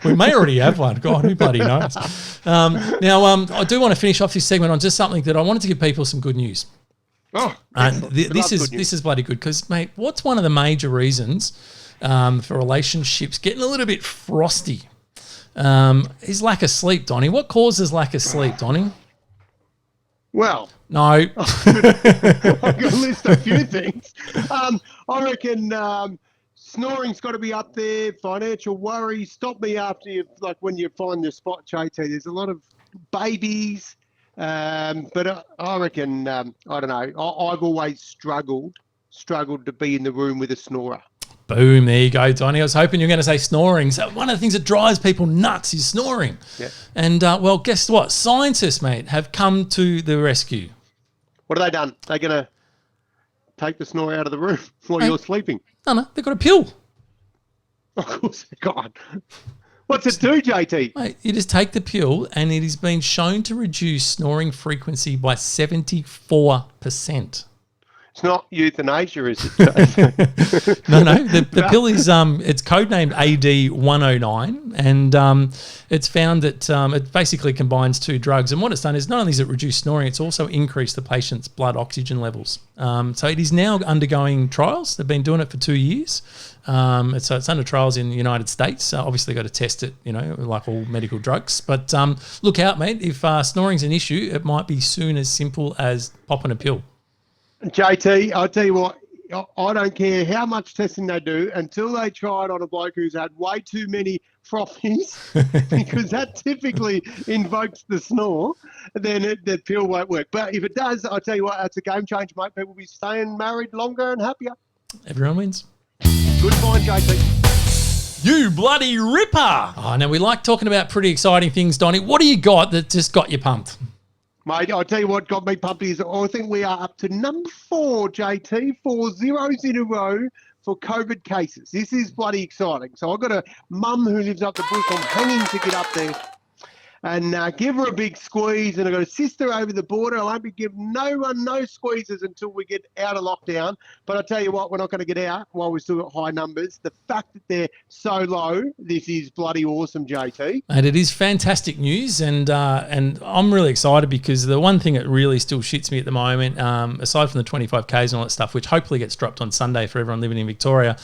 We may already have one. God, who bloody knows? I do want to finish off this segment on just something that I wanted to give people some good news. This is bloody good because, mate, what's one of the major reasons for relationships getting a little bit frosty is lack of sleep, Donnie? What causes lack of sleep, Donnie? Well, no. I can list a few things. I reckon snoring's got to be up there. Financial worries. Stop me after you, like when you find the spot, JT. There's a lot of babies, but I reckon I don't know. I've always struggled to be in the room with a snorer. Boom, there you go, Donnie. I was hoping you were going to say snoring. So one of the things that drives people nuts is snoring. Yeah. And, well, guess what? Scientists, mate, have come to the rescue. What have they done? They're going to take the snore out of the room while you're sleeping? No, they've got a pill. Of course, God. What's it do, JT? Mate, you just take the pill, and it has been shown to reduce snoring frequency by 74%. It's not euthanasia, is it? No. The pill is it's codenamed AD109, and it's found that it basically combines two drugs. And what it's done is not only has it reduced snoring, it's also increased the patient's blood oxygen levels. So it is now undergoing trials. They've been doing it for 2 years. It's under trials in the United States. Obviously, got to test it, like all medical drugs. But look out, mate. If snoring's an issue, it might be soon as simple as popping a pill. JT, I'll tell you what, I don't care how much testing they do until they try it on a bloke who's had way too many frothies, because that typically invokes the snore, then the pill won't work. But if it does, I'll tell you what, that's a game changer, mate. People will be staying married longer and happier. Everyone wins. Good find, JT. You bloody ripper. Oh, now we like talking about pretty exciting things, Donnie. What do you got that just got you pumped? Mate, I'll tell you what got me pumped is I think we are up to number 4, JT, 4 zeros in a row for COVID cases. This is bloody exciting. So I've got a mum who lives up the bush. I'm hanging to get up there and give her a big squeeze. And I've got a sister over the border. I won't be giving no one no squeezes until we get out of lockdown. But I'll tell you what, we're not going to get out while we've still got high numbers. The fact that they're so low, this is bloody awesome, JT. And it is fantastic news, and I'm really excited because the one thing that really still shits me at the moment, aside from the 25Ks and all that stuff, which hopefully gets dropped on Sunday for everyone living in Victoria,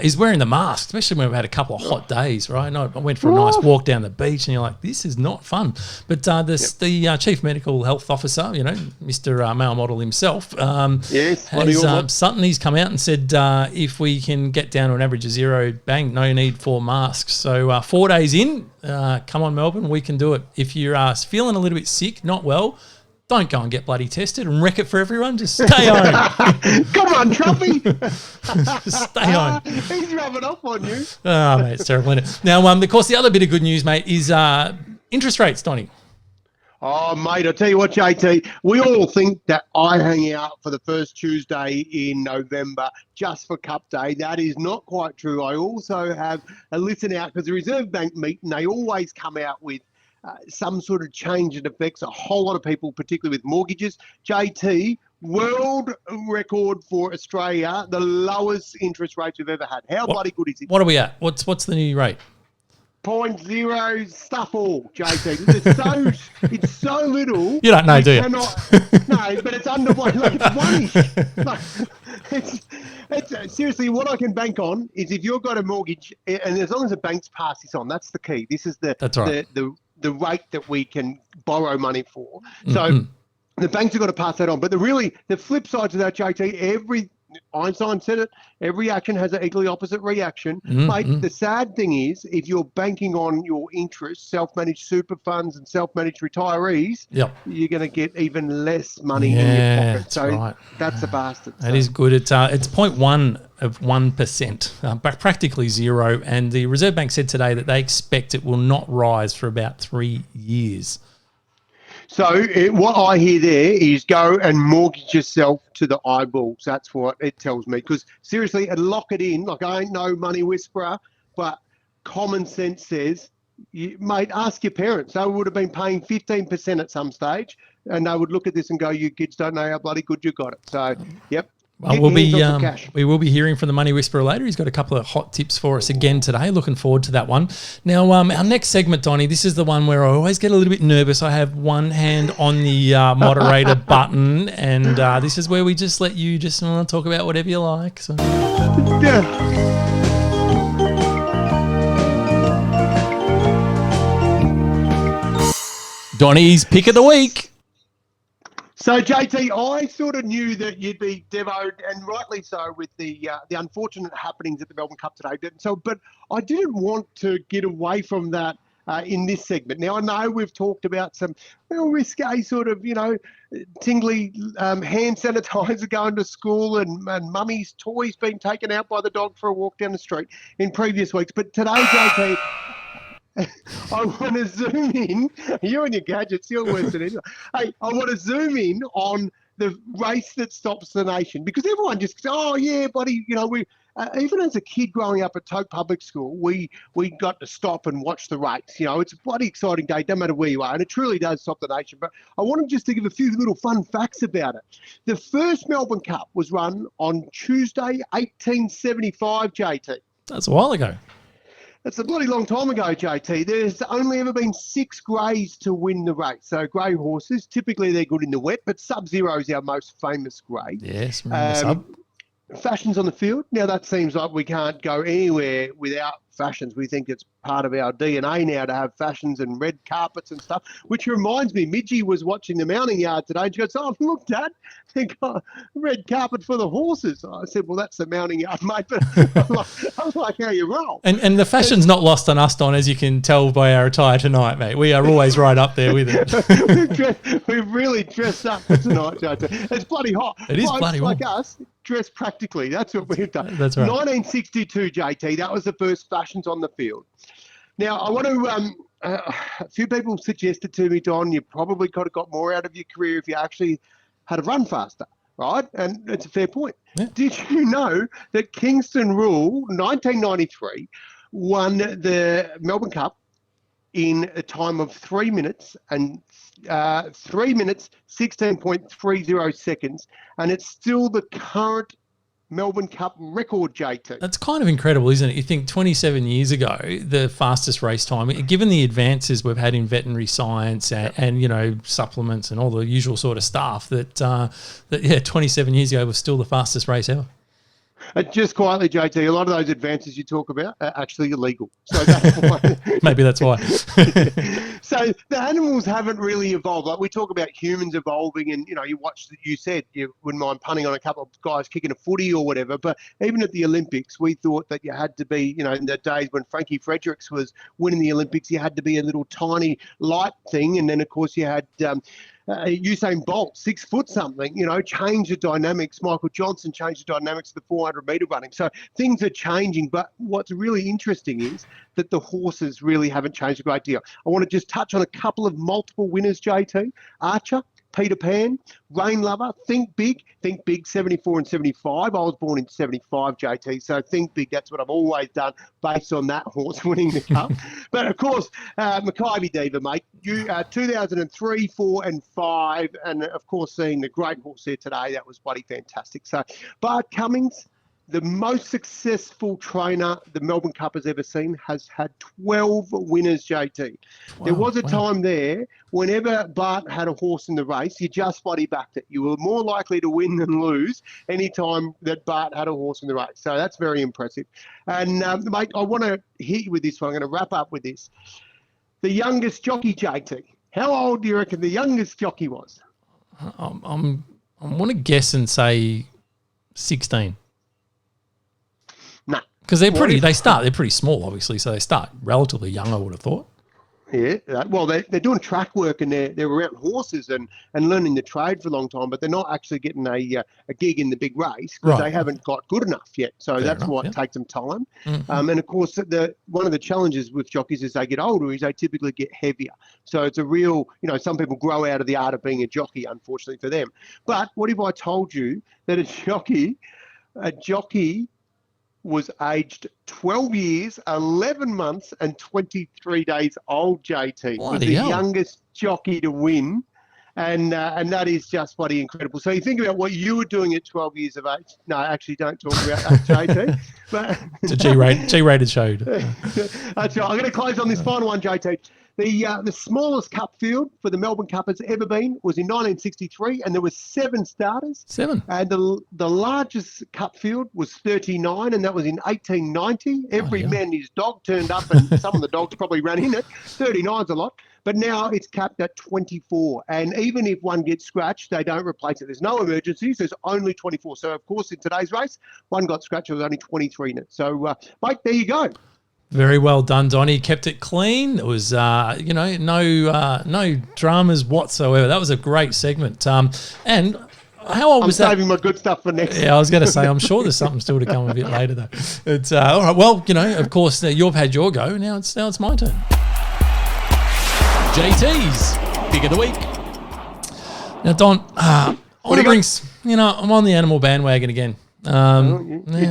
is wearing the mask, especially when we've had a couple of hot days, right? And I went for a nice walk down the beach, and you're like, this is not fun. But the Chief Medical Health Officer, Mr. Male Model himself, has something he's come out and said if we can get down to an average of 0, bang, no need for masks. So 4 days in, come on Melbourne, we can do it. If you're feeling a little bit sick, not well, don't go and get bloody tested and wreck it for everyone. Just stay home. Come on, Trumpy. Just stay home. He's rubbing off on you. Oh, mate, it's terrible, isn't it? Now, of course, the other bit of good news, mate, is interest rates, Donnie. Oh, mate, I'll tell you what, JT, we all think that I hang out for the first Tuesday in November just for Cup Day. That is not quite true. I also have a listen out because the Reserve Bank meet and they always come out with some sort of change that affects a whole lot of people, particularly with mortgages. JT, world record for Australia, the lowest interest rates we've ever had. How bloody good is it? What are we at? What's the new rate? 0.0 stuff all, JT. It's so little. You don't know, do you? No, but it's under one. Like it's one-ish. It's seriously, what I can bank on is if you've got a mortgage, and as long as the banks pass this on, that's the key. This is that's right. the rate that we can borrow money for. So the banks have got to pass that on. But the flip side to that, JT, Einstein said it, every action has an equally opposite reaction. Mate, the sad thing is, if you're banking on your interest, self-managed super funds and self-managed retirees, you're going to get even less money in your pocket. So that's the bastard. That is good. It's 0.1 of 1%, but practically zero. And the Reserve Bank said today that they expect it will not rise for about 3 years. So what I hear there is go and mortgage yourself to the eyeballs. That's what it tells me. Because seriously, and lock it in. Like, I ain't no money whisperer, but common sense says, mate, ask your parents. They would have been paying 15% at some stage, and they would look at this and go, you kids don't know how bloody good you got it. So, yep. Well, we will be hearing from the Money Whisperer later. He's got a couple of hot tips for us again today. Looking forward to that one. Now, our next segment, Donnie, this is the one where I always get a little bit nervous. I have one hand on the moderator button, and this is where we just let you just talk about whatever you like. So. Yeah. Donnie's pick of the week. So, JT, I sort of knew that you'd be devoed, and rightly so, with the unfortunate happenings at the Melbourne Cup today. But I didn't want to get away from that in this segment. Now, I know we've talked about some risque sort of, tingly hand sanitizer going to school and mummy's toys being taken out by the dog for a walk down the street in previous weeks. But today, JT... I want to zoom in. You and your gadgets, you're worse than anyone. Hey, I want to zoom in on the race that stops the nation, because everyone just goes, oh yeah, buddy, we even as a kid growing up at Toke Public School, we got to stop and watch the race. It's a bloody exciting day, no matter where you are, and it truly does stop the nation. But I wanted just to give a few little fun facts about it. The first Melbourne Cup was run on Tuesday, 1875, JT. That's a while ago. That's a bloody long time ago, JT. There's only ever been 6 greys to win the race. So grey horses, typically they're good in the wet, but Sub-Zero is our most famous grey. Yes, remember Sub. Fashions on the field. Now, that seems like we can't go anywhere without fashions. We think it's part of our DNA now to have fashions and red carpets and stuff, which reminds me, Midgie was watching the mounting yard today and she goes, oh, look, Dad, they got a red carpet for the horses. I said, well, that's the mounting yard, mate, but I like how you roll. And the fashion's not lost on us, Don, as you can tell by our attire tonight, mate. We are always right up there with it. We've really dressed up for tonight, JT. It's bloody hot. It is bloody hot. Like us, dress practically. That's what we've done. That's right. 1962, JT, that was the first fashions on the field. Now, I want to, a few people suggested to me, Don, you probably could have got more out of your career if you actually had to run faster, right? And it's a fair point. Yeah. Did you know that Kingston Rule, 1993, won the Melbourne Cup in a time of 3 minutes and 3 minutes, 16.30 seconds, and it's still the current Melbourne Cup record, JT. That's kind of incredible, isn't it? You think 27 years ago, the fastest race time, given the advances we've had in veterinary science and supplements and all the usual sort of stuff, that 27 years ago was still the fastest race ever. Just quietly, JT, a lot of those advances you talk about are actually illegal. So that's why. Maybe that's why. So the animals haven't really evolved. Like we talk about humans evolving and, you watch that you said you wouldn't mind punting on a couple of guys kicking a footy or whatever. But even at the Olympics, we thought that you had to be, in the days when Frankie Fredericks was winning the Olympics, you had to be a little tiny light thing. And then, of course, you had Usain Bolt, 6 foot something, changed the dynamics. Michael Johnson changed the dynamics of the 400-metre running. So things are changing. But what's really interesting is that the horses really haven't changed a great deal. I want to just touch on a couple of multiple winners, JT. Archer, Peter Pan, Rain Lover, Think Big, 74 and 75. I was born in 75, JT, so Think Big, that's what I've always done based on that horse winning the cup. But, of course, Mackay Diva, mate, you 2003, 4 and 5, and, of course, seeing the great horse there today, that was bloody fantastic. So, Bart Cummings, the most successful trainer the Melbourne Cup has ever seen, has had 12 winners, JT. Wow, there was a time there, whenever Bart had a horse in the race, you just bloody backed it. You were more likely to win than lose any time that Bart had a horse in the race. So that's very impressive. And, mate, I want to hit you with this one. I'm going to wrap up with this. The youngest jockey, JT. How old do you reckon the youngest jockey was? I want to guess and say 16. Because they're pretty small, obviously, so they start relatively young, I would have thought. Yeah, well, they're doing track work and they're around horses and learning the trade for a long time, but they're not actually getting a gig in the big race because they haven't got good enough yet. So that's why it takes them time. Mm-hmm. And of course, one of the challenges with jockeys as they get older is they typically get heavier. So it's a real, some people grow out of the art of being a jockey, unfortunately for them. But what if I told you that a jockey was aged 12 years, 11 months and 23 days old, JT. Was the youngest jockey to win. And that is just bloody incredible. So you think about what you were doing at 12 years of age. No, actually don't talk about that, JT. But it's a G-rated show. That's right. I'm going to close on this final one, JT. The smallest cup field for the Melbourne Cup has ever been was in 1963, and there were 7 starters. 7. And the largest cup field was 39, and that was in 1890. Every man his dog turned up, and some of the dogs probably ran in it. 39's a lot. But now it's capped at 24. And even if one gets scratched, they don't replace it. There's no emergencies. There's only 24. So, of course, in today's race, one got scratched. There was only 23 in it. So, mate, there you go. Very well done, Donnie. Kept it clean. It was, no dramas whatsoever. That was a great segment. And how old was that? I'm saving my good stuff for next. Yeah, I was going to say, I'm sure there's something still to come a bit later, though. It's all right. Well, of course, you've had your go. Now it's my turn. JT's Pick of the Week. Now, Don, want to bring, I'm on the animal bandwagon again. You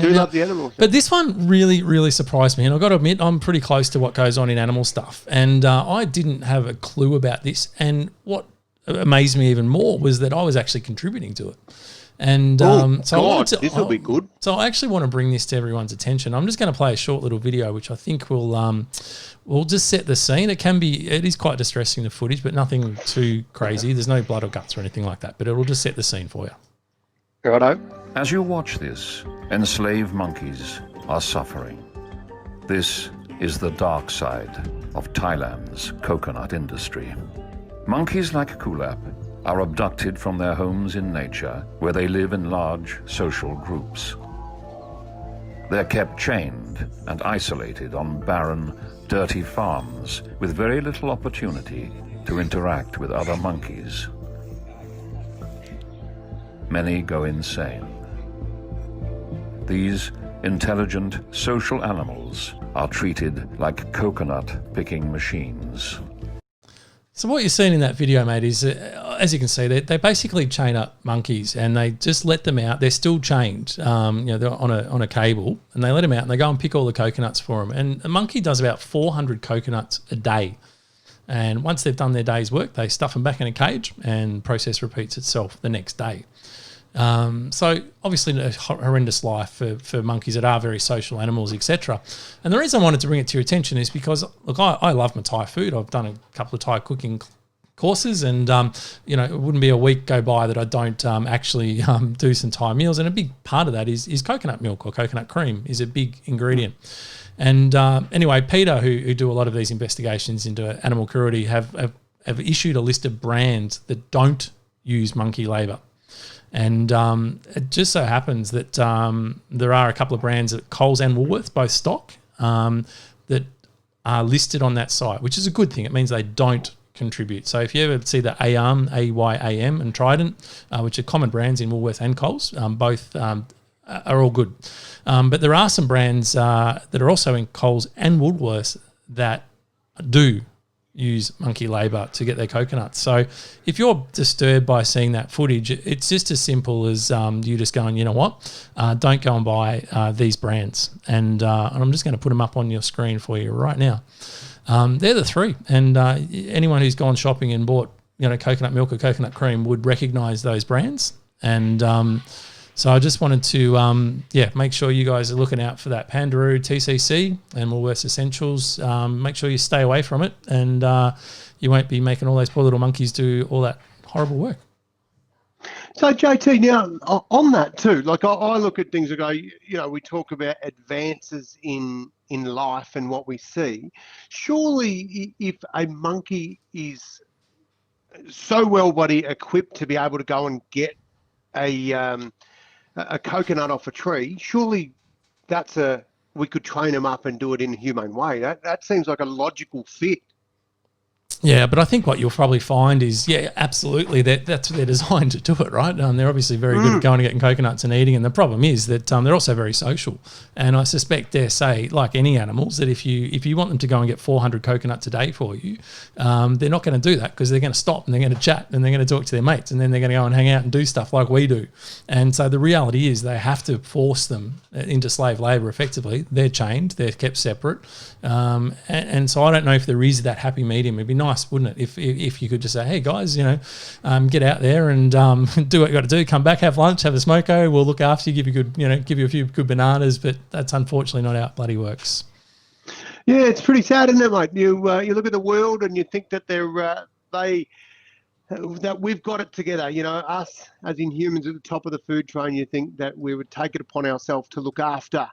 do love the animals. But this one really, really surprised me. And I've got to admit, I'm pretty close to what goes on in animal stuff. And I didn't have a clue about this. And what amazed me even more was that I was actually contributing to it. And this will be good. So I actually want to bring this to everyone's attention. I'm just going to play a short little video, which I think will just set the scene. It is quite distressing, the footage, but nothing too crazy. There's no blood or guts or anything like that, but it'll just set the scene for you. Righto. As you watch this, enslaved monkeys are suffering. This is the dark side of Thailand's coconut industry. Monkeys like Kulap are abducted from their homes in nature, where they live in large social groups. They're kept chained and isolated on barren, dirty farms with very little opportunity to interact with other monkeys. Many go insane. These intelligent social animals are treated like coconut-picking machines. So what you're seeing in that video, mate, is, as you can see, they basically chain up monkeys and they just let them out. They're still chained, they're on a cable, and they let them out and they go and pick all the coconuts for them. And a monkey does about 400 coconuts a day. And once they've done their day's work, they stuff them back in a cage and process repeats itself the next day. So obviously a horrendous life for monkeys that are very social animals, etc. And the reason I wanted to bring it to your attention is because, look, I love my Thai food. I've done a couple of Thai cooking courses, and it wouldn't be a week go by that I don't actually do some Thai meals. And a big part of that is coconut milk or coconut cream is a big ingredient. And anyway, Peter, who do a lot of these investigations into animal cruelty, have issued a list of brands that don't use monkey labour. And it just so happens that there are a couple of brands that Coles and Woolworths both stock that are listed on that site, which is a good thing. It means they don't contribute. So if you ever see the AYAM, AYAM and Trident, which are common brands in Woolworths and Coles, both are all good. But there are some brands that are also in Coles and Woolworths that do use monkey labour to get their coconuts. So if you're disturbed by seeing that footage, it's just as simple as you just going, you know what, don't go and buy these brands. And I'm just going to put them up on your screen for you right now. They're the three. And anyone who's gone shopping and bought coconut milk or coconut cream would recognise those brands. And so I just wanted to, make sure you guys are looking out for that Tandoori, TCC and Woolworths Essentials. Make sure you stay away from it, and you won't be making all those poor little monkeys do all that horrible work. So JT, now on that too, like I look at things and go, we talk about advances in life and what we see. Surely if a monkey is so well equipped to be able to go and get a coconut off a tree, surely we could train them up and do it in a humane way. That seems like a logical fit. Yeah, but I think what you'll probably find is, absolutely, that's they're designed to do it, right? They're obviously very good at going and getting coconuts and eating, and the problem is that they're also very social. And I suspect, dare say, like any animals, that if you want them to go and get 400 coconuts a day for you, they're not going to do that, because they're going to stop and they're going to chat and they're going to talk to their mates, and then they're going to go and hang out and do stuff like we do. And so the reality is they have to force them into slave labour effectively. They're chained, they're kept separate. And so I don't know if there is that happy medium. It'd be nice, wouldn't it, if you could just say, hey guys, get out there and do what you got to do, come back, have lunch, have a smoko, we'll look after you, give you a few good bananas. But that's unfortunately not how it bloody works. Yeah, it's pretty sad, isn't it, mate? You look at the world and you think that that we've got it together. Us as in humans at the top of the food chain, you think that we would take it upon ourselves to look after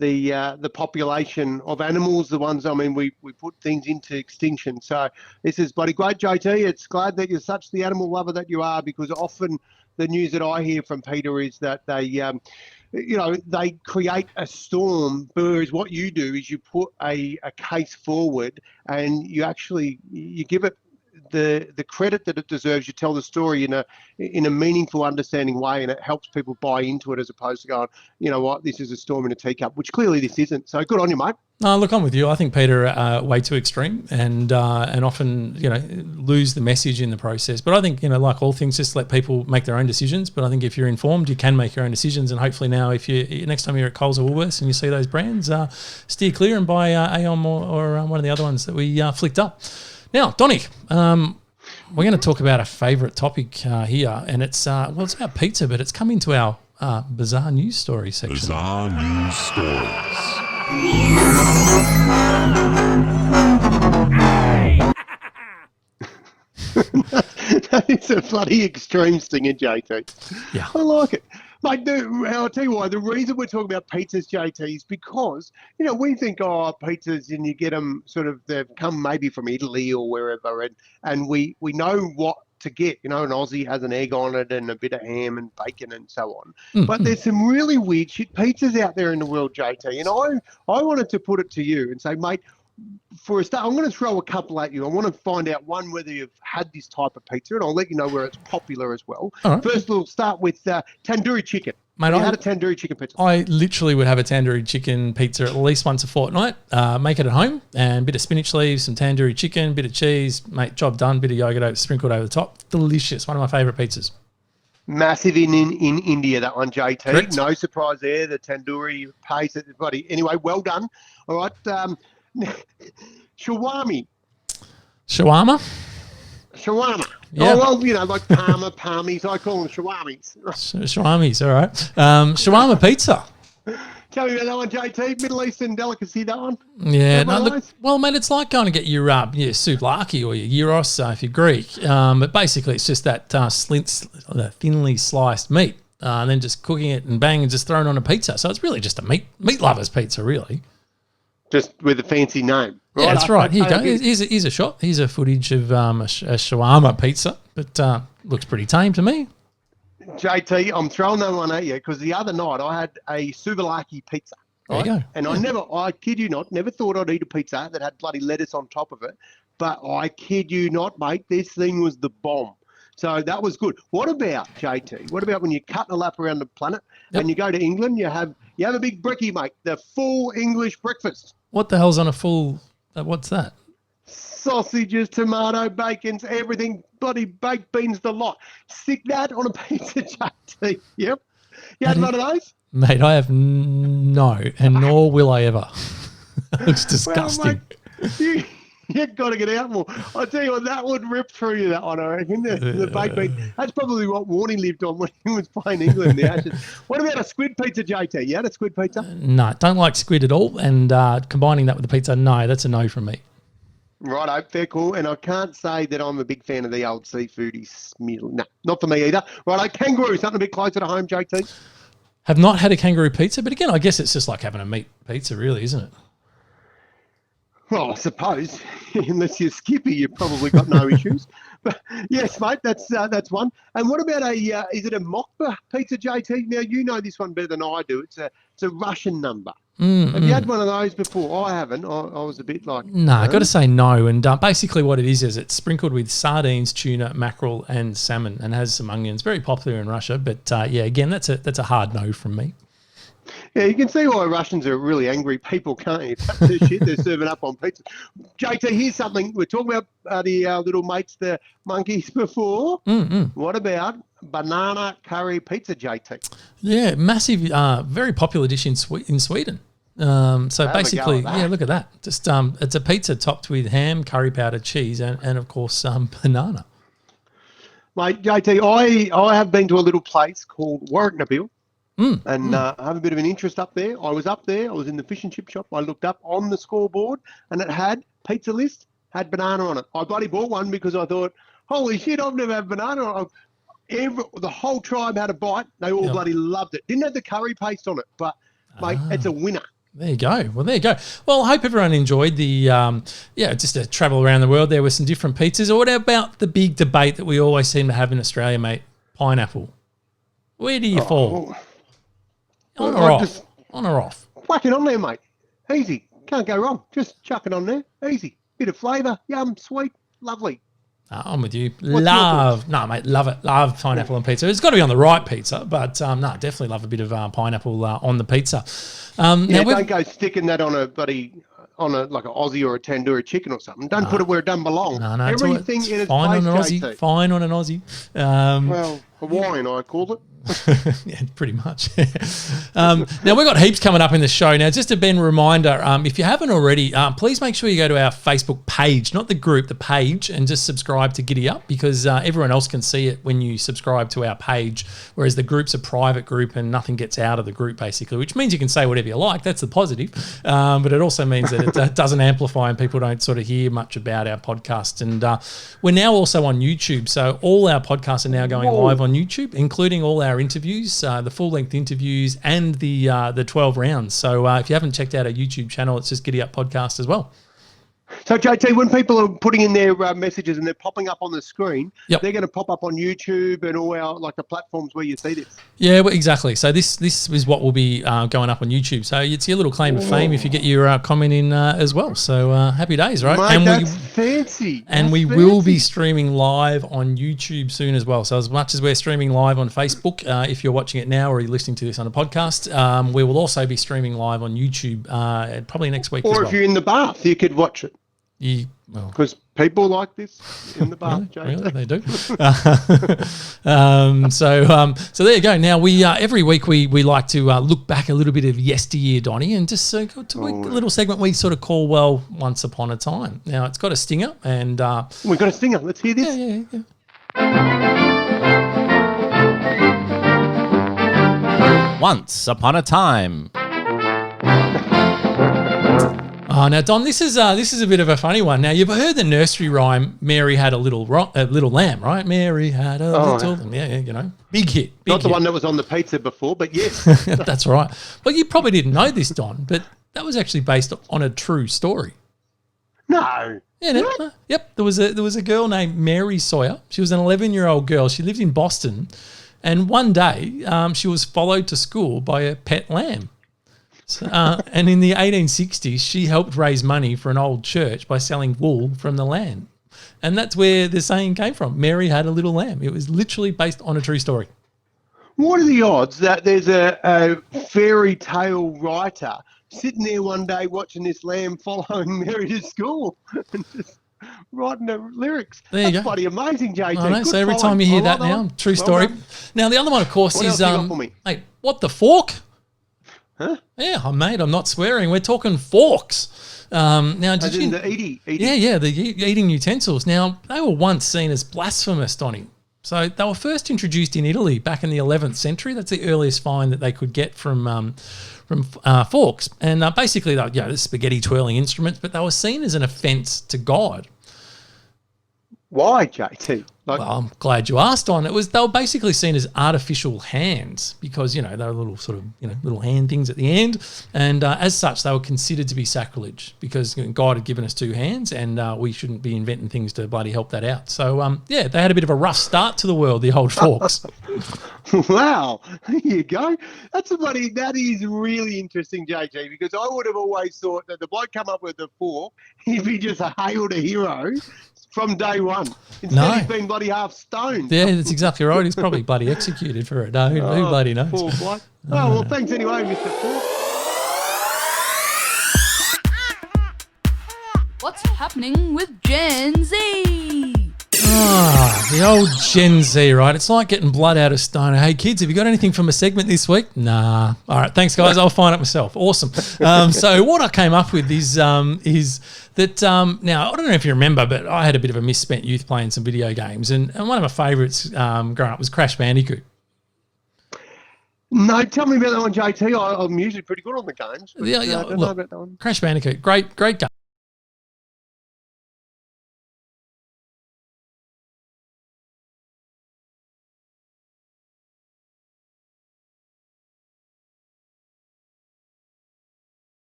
the population of animals, the ones, we put things into extinction. So this is bloody great, JT. It's glad that you're such the animal lover that you are, because often the news that I hear from Peter is that they create a storm, whereas what you do is you put a case forward and you give it the credit that it deserves. You tell the story in a meaningful, understanding way, and it helps people buy into it as opposed to going, you know what, this is a storm in a teacup, which clearly this isn't. So good on you, mate. No, look, I'm with you. I think Peter way too extreme and often, lose the message in the process. But I think, like all things, just let people make their own decisions. But I think if you're informed, you can make your own decisions. And hopefully now, if you next time you're at Coles or Woolworths and you see those brands, steer clear and buy Aon or one of the other ones that we flicked up. Now, Donny, we're going to talk about a favourite topic here, and it's about pizza, but it's come into our bizarre news story section. Bizarre news stories. That is a bloody extreme stinger, JT. Yeah. I like it. Mate, I'll tell you why. The reason we're talking about pizzas, JT, is because, we think, pizzas, and you get them they've come maybe from Italy or wherever, and we know what to get. An Aussie has an egg on it and a bit of ham and bacon and so on. Mm-hmm. But there's some really weird shit pizzas out there in the world, JT. And I wanted to put it to you and say, mate, for a start, I'm going to throw a couple at you. I want to find out, one, whether you've had this type of pizza, and I'll let you know where it's popular as well. Right. First, we'll start with tandoori chicken. Mate, I had a tandoori chicken pizza. I literally would have a tandoori chicken pizza at least once a fortnight. Make it at home, and a bit of spinach leaves, some tandoori chicken, bit of cheese, mate, job done, bit of yogurt sprinkled over the top. Delicious. One of my favourite pizzas. Massive in India, that one, JT. Correct. No surprise there. The tandoori pace, everybody. Anyway, well done. All right. Shawarma. Yeah. Oh, well, like palmies. I call them shawarmis. Shawarmis, all right. Shawarma pizza. Tell me about that one, JT. Middle Eastern delicacy, that one. Yeah. Well, mate, it's like going to get your souvlaki or your gyros if you're Greek. But basically, it's just that thinly sliced meat, and then just cooking it and bang, and just throwing it on a pizza. So it's really just a meat lover's pizza, really. Just with a fancy name. Right? Yeah, that's right. Here you go. Here's a shot. Here's a footage of a shawarma pizza, but looks pretty tame to me. JT, I'm throwing that one at you because the other night I had a souvlaki pizza. Right? There you go. And I kid you not, never thought I'd eat a pizza that had bloody lettuce on top of it. But I kid you not, mate, this thing was the bomb. So that was good. What about, JT, when you cut a lap around the planet and you go to England, you have a big brekkie, mate, the full English breakfast. What the hell's on a full, what's that? Sausages, tomato, bacons, everything, bloody baked beans, the lot. Stick that on a pizza, JT. Yep. You had one of those? Mate, I have no, and nor will I ever. Looks disgusting. Well, mate, you've got to get out more. I tell you what, that would rip through you, that one, I reckon. The baked bean. That's probably what Warney lived on when he was playing England in the Ashes. What about a squid pizza, JT? You had a squid pizza? No, don't like squid at all. And combining that with the pizza, no, that's a no from me. Righto, fair call. And I can't say that I'm a big fan of the old seafoody smell. No, not for me either. Righto, kangaroo, something a bit closer to home, JT. Have not had a kangaroo pizza, but again, I guess it's just like having a meat pizza, really, isn't it? Well, I suppose, unless you're Skippy, you've probably got no issues. But yes, mate, that's one. And what about is it a mokba pizza, JT? Now, you know this one better than I do. It's a Russian number. Have you had one of those before? I haven't. I was a bit like... No, I've got to say no. And basically what it is it's sprinkled with sardines, tuna, mackerel and salmon and has some onions. Very popular in Russia. But again, that's a hard no from me. Yeah, you can see why Russians are really angry people, can't you? That's the shit they're serving up on pizza. JT, here's something. We're talking about the little mates, the monkeys, before. What about banana curry pizza, JT? Yeah, massive, very popular dish in Sweden. So basically, look at that. Just it's a pizza topped with ham, curry powder, cheese, and of course banana. Mate, JT, I have been to a little place called Warwicknabil. And I have a bit of an interest up there. I was up there. I was in the fish and chip shop. I looked up on the scoreboard and it had pizza list, had banana on it. I bloody bought one because I thought, holy shit, I've never had banana on it. The whole tribe had a bite. They all bloody loved it. Didn't have the curry paste on it, but, mate, it's a winner. There you go. Well, there you go. Well, I hope everyone enjoyed the, just a travel around the world. There were some different pizzas. Or what about the big debate that we always seem to have in Australia, mate? Pineapple. Where do you fall? On or off? On or off? Whack it on there, mate. Easy. Can't go wrong. Just chuck it on there. Easy. Bit of flavour. Yum. Sweet. Lovely. I'm with you. your Mate, love it. Love pineapple on pizza. It's got to be on the right pizza, but no, definitely love a bit of pineapple on the pizza. Yeah, don't go sticking that on like an Aussie or a tandoori chicken or something. Don't put it where it doesn't belong. No, Everything it's in its fine place, on an Aussie. JT. Fine on an Aussie. Well, Hawaiian, I called it. Yeah, pretty much. Now, we've got heaps coming up in the show. Now, just a Ben reminder, if you haven't already, please make sure you go to our Facebook page, not the group, the page, and just subscribe to Giddy Up, because everyone else can see it when you subscribe to our page, whereas the group's a private group and nothing gets out of the group, basically, which means you can say whatever you like. That's the positive. But it also means that it doesn't amplify and people don't sort of hear much about our podcast. And we're now also on YouTube. So all our podcasts are now going live on YouTube, including all our interviews, the full-length interviews and the 12 rounds. So if you haven't checked out our YouTube channel, it's just Giddy Up Podcast as well. So, JT, when people are putting in their messages and they're popping up on the screen, Yep. they're going to pop up on YouTube and all our the platforms where you see this. Yeah, well, exactly. So this is what will be going up on YouTube. So it's your little claim to fame if you get your comment in as well. So happy days, right? Mate, that's fancy. And we will be streaming live on YouTube soon as well. So as much as we're streaming live on Facebook, if you're watching it now or you're listening to this on a podcast, we will also be streaming live on YouTube probably next week as well. Or if you're in the bath, you could watch it. Because people like this in the bath, Really, they do. So there you go. Now we every week we like to look back a little bit of yesteryear, Donnie, and just go to a little segment we sort of call Once Upon a Time. Now it's got a stinger, and we've got a stinger. Let's hear this. Yeah. Once Upon a Time. Oh, now Don, this is a bit of a funny one. Now you've heard the nursery rhyme, "Mary had a little lamb," right? Mary had a little, big hit. Not the one that was on the pizza before, but yes, that's right. Well, you probably didn't know this, Don, but that was actually based on a true story. No. Yeah, no. Yep. There was a girl named Mary Sawyer. She was an 11-year-old girl. She lived in Boston, and one day she was followed to school by a pet lamb. And in the 1860s, she helped raise money for an old church by selling wool from the land. And that's where the saying came from. Mary had a little lamb. It was literally based on a true story. What are the odds that there's a fairy tale writer sitting there one day watching this lamb following Mary to school and just writing the lyrics? There you That's go. bloody amazing, JT. I know. Good So every follow. time you hear I like that now, one. true Well story. done. Now, the other one, of course, What is else you got for me? Mate, what the fork? Huh? Yeah, mate, I'm not swearing. We're talking forks. Now, did As you? in the eating. Yeah, the eating utensils. Now, they were once seen as blasphemous, Donnie. So they were first introduced in Italy back in the 11th century. That's the earliest find that they could get from forks. And basically, they were, the spaghetti twirling instruments, but they were seen as an offence to God. Why, JT? Well, I'm glad you asked, Don. They were basically seen as artificial hands because, they were little sort of, little hand things at the end. And as such, they were considered to be sacrilege because God had given us two hands and we shouldn't be inventing things to bloody help that out. So, they had a bit of a rough start to the world, the old forks. Wow, there you go. That is really interesting, JT, because I would have always thought that the bloke come up with the fork, he'd be just hailed a hero from day one. Instead, he's been bloody half stoned. Yeah, that's exactly right. He's probably bloody executed for it. No, who bloody knows? Poor bloke. Oh, well, thanks anyway, Mr. Fork. What's happening with Gen Z? The old Gen Z, right? It's like getting blood out of stone. Hey, kids, have you got anything from a segment this week? Nah. All right, thanks, guys. I'll find it myself. Awesome. So what I came up with is that now, I don't know if you remember, but I had a bit of a misspent youth playing some video games, and one of my favourites growing up was Crash Bandicoot. No, tell me about that one, JT. I'm usually pretty good on the games. But, Yeah, I don't know look, about that one. Crash Bandicoot, great game.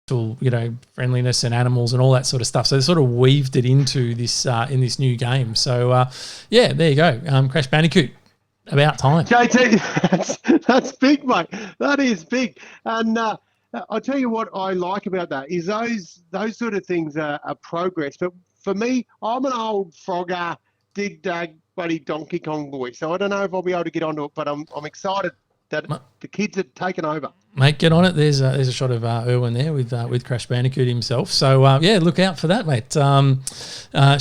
friendliness and animals and all that sort of stuff. So they sort of weaved it into this in this new game. So there you go. Crash Bandicoot, about time. JT, that's big, mate. That is big. And I'll tell you what I like about that is those sort of things are progress. But for me, I'm an old frogger, did bloody Donkey Kong voice. So I don't know if I'll be able to get onto it, but I'm excited that the kids have taken over. Mate, get on it. There's a shot of Erwin there with Crash Bandicoot himself. So, look out for that, mate.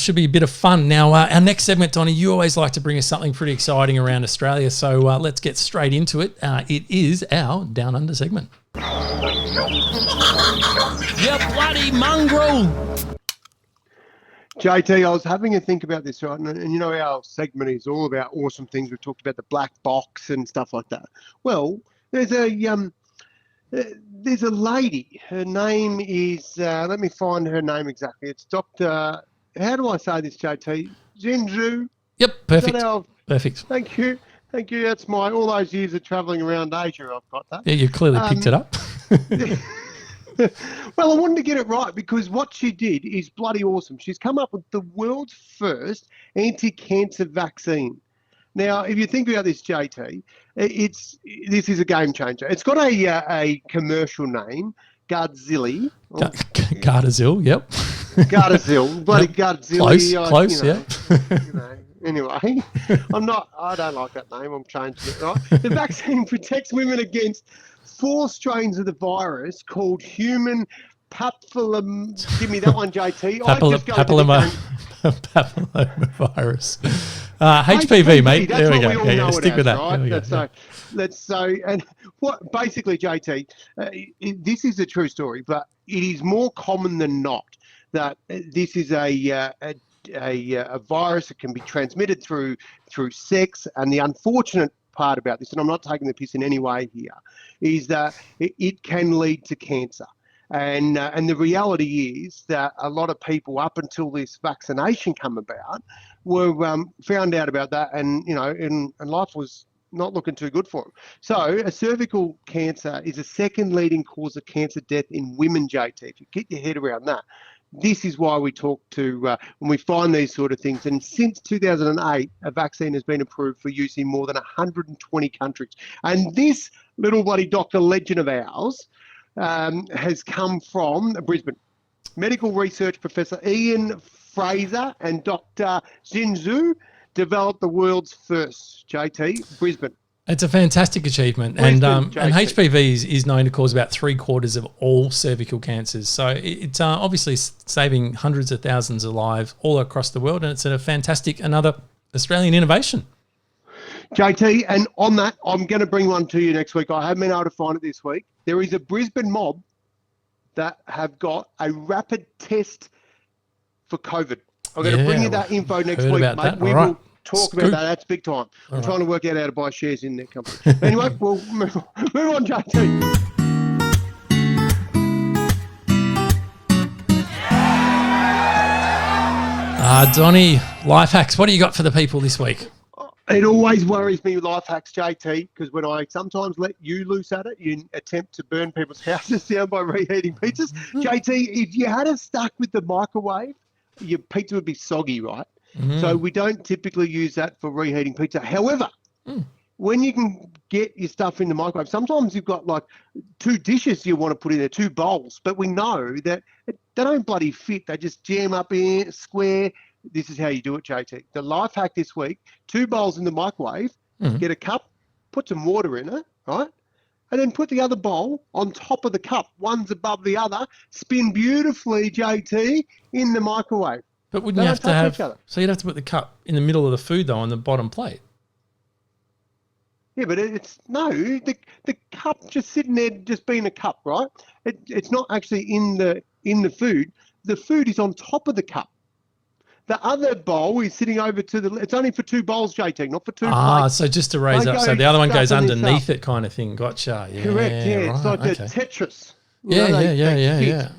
Should be a bit of fun. Now, our next segment, Donnie, you always like to bring us something pretty exciting around Australia. So let's get straight into it. It is our Down Under segment. You bloody mongrel! JT, I was having a think about this, right? And our segment is all about awesome things. We've talked about the black box and stuff like that. Well, there's a lady. Her name is, let me find her name exactly. It's Dr. How do I say this, JT? Jinju? Yep, perfect. Perfect. Thank you. That's all those years of travelling around Asia, I've got that. Yeah, you've clearly picked it up. Well, I wanted to get it right because what she did is bloody awesome. She's come up with the world's first anti-cancer vaccine. Now, if you think about this, JT, this is a game changer. It's got a commercial name, Gardasil. Gardasil, yep. Gardasil, bloody Gardasil. Close, yeah. Anyway, I don't like that name. I'm changing it, right? The vaccine protects women against 4 strains of the virus called human papilloma. Give me that one, JT. Papillomavirus. HPV, mate. There we go. Yeah, stick with that. Right? And what basically, JT, this is a true story, but it is more common than not that this is a virus that can be transmitted through sex, and the unfortunate part about this, and I'm not taking the piss in any way here, is that it can lead to cancer. And the reality is that a lot of people up until this vaccination come about were found out about that, and life was not looking too good for them. So a cervical cancer is the second leading cause of cancer death in women, JT. If you get your head around that, this is why we talk to when we find these sort of things. And since 2008, a vaccine has been approved for use in more than 120 countries. And this little bloody doctor legend of ours has come from Brisbane. Medical research professor Ian Fraser and Dr. Jinzu developed the world's first, JT, Brisbane. It's a fantastic achievement, and HPV is known to cause about 3/4 of all cervical cancers. So it's obviously saving hundreds of thousands of lives all across the world, and it's a fantastic another Australian innovation. JT, and on that, I'm going to bring one to you next week. I haven't been able to find it this week. There is a Brisbane mob that have got a rapid test for COVID. I'm going to bring you that info next week, mate. We will talk about that. That's big time. I'm trying to work out how to buy shares in their company. Anyway, we'll move on, JT. Donnie, life hacks. What do you got for the people this week? It always worries me, life hacks, JT, because when I sometimes let you loose at it, you attempt to burn people's houses down by reheating pizzas. JT, if you had it stuck with the microwave, your pizza would be soggy, right? So we don't typically use that for reheating pizza. However, when you can get your stuff in the microwave, sometimes you've got like 2 dishes you want to put in there, 2 bowls, but we know that they don't bloody fit. They just jam up in square. This is how you do it, JT. The life hack this week, 2 bowls in the microwave, get a cup, put some water in it, right? And then put the other bowl on top of the cup. One's above the other. Spin beautifully, JT, in the microwave. But wouldn't you have to have... So you'd have to put the cup in the middle of the food, though, on the bottom plate. Yeah, but the cup just sitting there, just being a cup, right? It's not actually in the food. The food is on top of the cup. The other bowl is sitting over to the... It's only for 2 bowls, JT, not for 2 plates. So just to raise up. So the other one goes underneath it kind of thing. Gotcha. Yeah, correct, yeah. Right, it's like a Tetris. Yeah.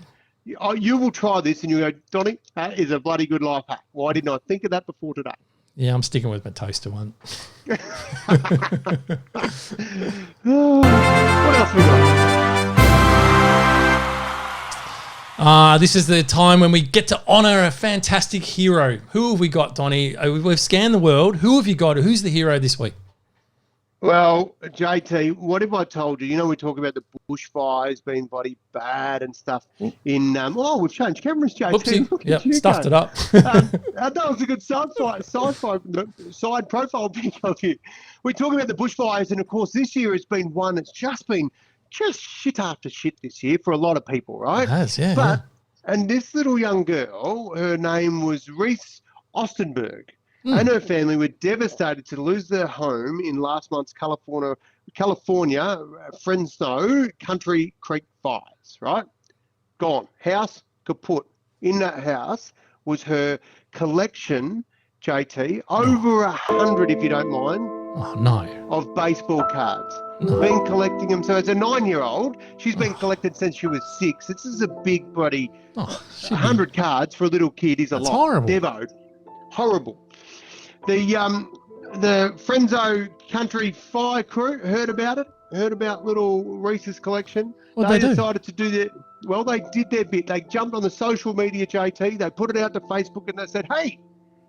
You will try this and you go, Donnie, that is a bloody good life hack. Why didn't I think of that before today? Yeah, I'm sticking with my toaster one. What else we got? This is the time when we get to honour a fantastic hero. Who have we got, Donnie? We've scanned the world. Who have you got? Who's the hero this week? Well, JT, what have I told you? You know, we talk about the bushfires being bloody bad and stuff in, we've changed cameras, JT. Oopsie. Yep, stuffed it up. That was a good side profile pic of you. We talk about the bushfires, and of course, this year has been one that's just shit after shit this year for a lot of people, right? It has, yeah. But, and this little young girl, her name was Reese Ostenberg. And her family were devastated to lose their home in last month's California Fresno Country Creek fires, right? Gone. House kaput. In that house was her collection, JT, over 100, if you don't mind, of baseball cards. Been collecting them. So as a 9-year-old, she's been collected since she was 6. This is a big bloody 100 cards for a little kid is a lot. Horrible. Devo. Horrible. The Frenzo Country Fire crew heard about little Reese's collection. They decided to do their, they did their bit. They jumped on the social media, JT. They put it out to Facebook and they said, hey,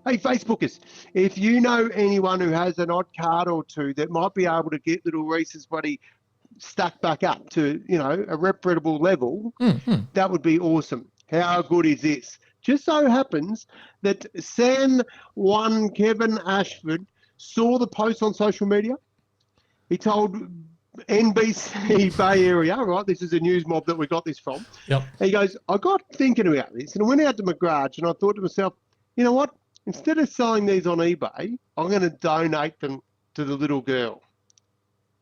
Facebookers, if you know anyone who has an odd card or two that might be able to get little Reese's buddy stuck back up to, a reputable level, that would be awesome. How good is this? Just so happens that San Juan Kevin Ashford saw the post on social media. He told NBC Bay Area, right? This is a news mob that we got this from. Yep. He goes, I got thinking about this and I went out to my garage and I thought to myself, you know what? Instead of selling these on eBay, I'm going to donate them to the little girl.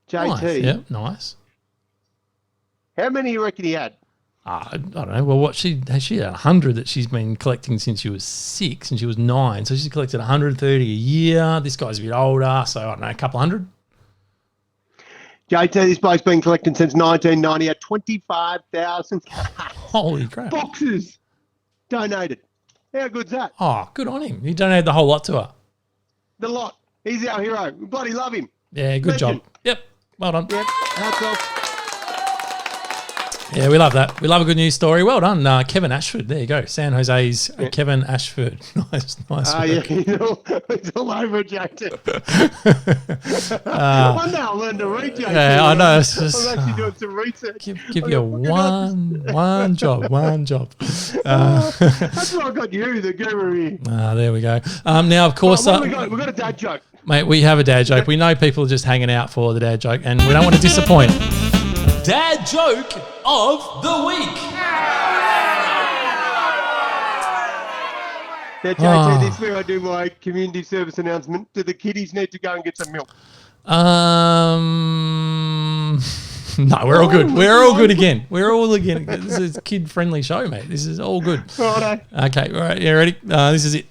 JT. Nice. Yep, nice. How many do you reckon he had? I don't know. Well, she had 100 that she's been collecting since she was 6 and she was 9. So she's collected 130 a year. This guy's a bit older, so I don't know, a couple hundred. JT, this bloke's been collecting since 1990 at 25,000 Holy crap. boxes donated. How good's that? Oh, good on him. He donated the whole lot to her. The lot. He's our hero. We bloody love him. Yeah, good job. Yep, well done. Yep, hats off. Yeah, we love that. We love a good news story. Well done, Kevin Ashford. There you go. San Jose's Kevin Ashford. Nice work. Yeah, he's all over it, JT. One day I'll learn to read, JT. Yeah, I know. It's I'm just, actually doing some research. give you one job. That's why I got you, the guru here. There we go. Now, of course, We've got a dad joke. Mate, we have a dad joke. We know people are just hanging out for the dad joke, and we don't want to disappoint. Dad joke of the week. Yeah, JT, this is where I do my community service announcement. Do the kiddies need to go and get some milk? No, we're all good. We're all good again. This is a kid-friendly show, mate. This is all good. Righto. Okay, all right. Yeah, ready? This is it.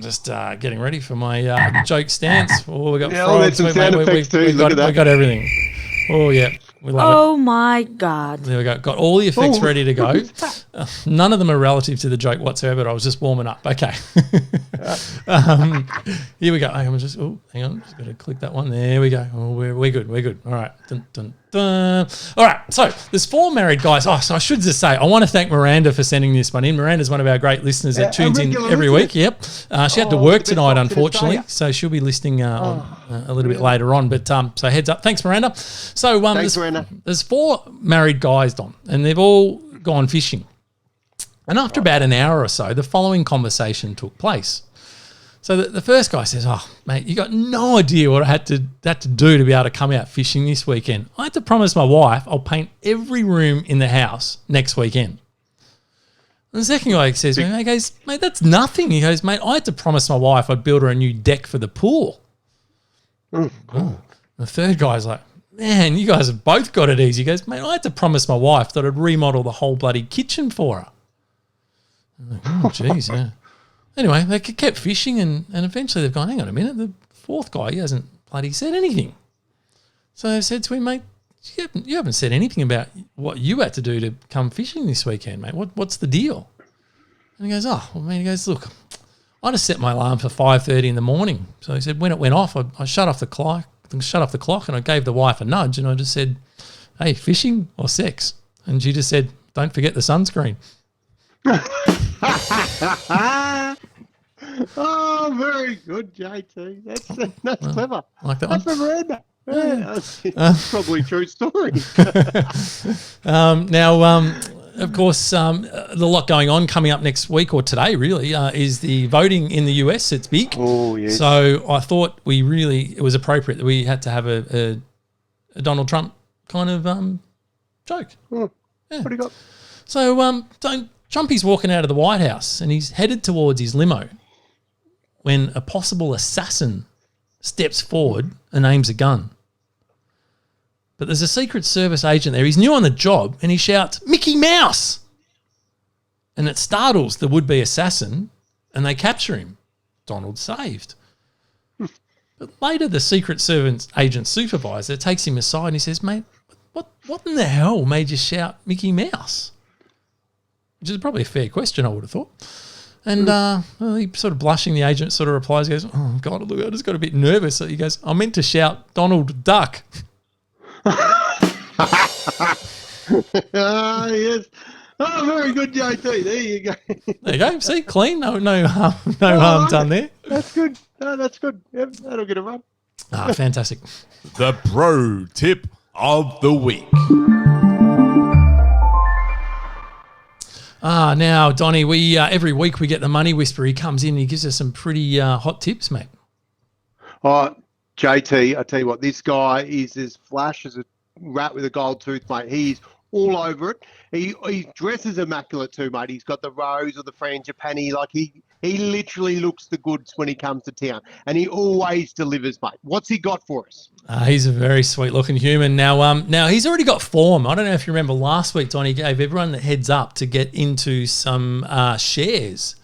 Just getting ready for my joke stance. Oh, we got frogs. Some sound effects too. Look at that. We got everything. Oh, yeah. We love it. Oh my God. There we go. Got all the effects ready to go. None of them are relative to the joke whatsoever, but I was just warming up. Okay. Here we go. Hang on. Just got to click that one. There we go. Oh, we're good. All right. Dun, dun, dun. All right. So there's 4 married guys. Oh, so I should just say, I want to thank Miranda for sending this one in. Miranda's one of our great listeners that tunes in every week. Yep. She had to work tonight, unfortunately, so she'll be listening a little bit later on. But so heads up. Thanks, Miranda. So Thanks, Miranda. There's 4 married guys, Don, and they've all gone fishing. And after about an hour or so, the following conversation took place. So the first guy says, oh, mate, you got no idea what I had to do to be able to come out fishing this weekend. I had to promise my wife I'll paint every room in the house next weekend. And the second guy says, he goes, mate, that's nothing. He goes, mate, I had to promise my wife I'd build her a new deck for the pool. The third guy's like, man, you guys have both got it easy. He goes, mate, I had to promise my wife that I'd remodel the whole bloody kitchen for her. I'm like, oh, jeez, yeah. Anyway, they kept fishing and eventually they've gone, hang on a minute, the fourth guy, he hasn't bloody said anything. So they said to him, mate, you haven't said anything about what you had to do to come fishing this weekend, mate. What's the deal? And he goes, look, I just set my alarm for 5:30 in the morning. So he said, when it went off, I shut off the clock and I gave the wife a nudge and I just said, hey, fishing or sex? And she just said, don't forget the sunscreen. Oh, very good, JT. That's clever. Like that I've one? never heard that. Yeah, that's probably a true story. Of course, there's a lot going on coming up next week or today, really, is the voting in the US. It's big. Oh, yes. So I thought it was appropriate that we had to have a Donald Trump kind of joke. Yeah. What do you got? So Trumpy's walking out of the White House and he's headed towards his limo when a possible assassin steps forward and aims a gun. But there's a Secret Service agent there. He's new on the job and he shouts, "Mickey Mouse!" And it startles the would-be assassin and they capture him. Donald's saved. But later the Secret Service agent supervisor takes him aside and he says, "Mate, what in the hell made you shout Mickey Mouse?" Which is probably a fair question, I would have thought. And he sort of blushing, the agent sort of replies, goes, "Oh, God, look, I just got a bit nervous." So he goes, "I meant to shout Donald Duck." Yes. Oh, very good, JT. There you go. There you go. See, clean. No harm done there. That's good. Oh, that's good. Yep, that'll get a run. Fantastic. The pro tip of the week. Now, Donnie, we every week we get the Money Whisperer. He comes in and he gives us some pretty hot tips, mate. Oh, JT, I tell you what, this guy is as flash as a rat with a gold tooth, mate. He's all over it. He dresses immaculate too, mate. He's got the rose or the frangipani. Like he literally looks the goods when he comes to town, and he always delivers, mate. What's he got for us? He's a very sweet-looking human. Now he's already got form. I don't know if you remember last week, Donnie gave everyone the heads up to get into some shares.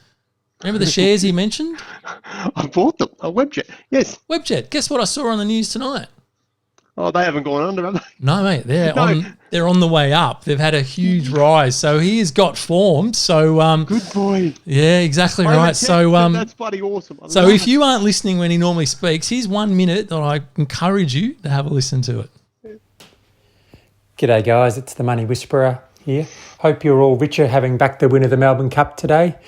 Remember the shares he mentioned? I bought them. A Webjet, yes. Webjet. Guess what I saw on the news tonight? Oh, they haven't gone under, have they? No, mate. They're on the way up. They've had a huge rise. So he has got form. So good boy. Yeah, exactly right. So that's bloody awesome. So if you aren't listening when he normally speaks, here's 1 minute that I encourage you to have a listen to it. G'day guys, it's the Money Whisperer here. Hope you're all richer having backed the win of the Melbourne Cup today.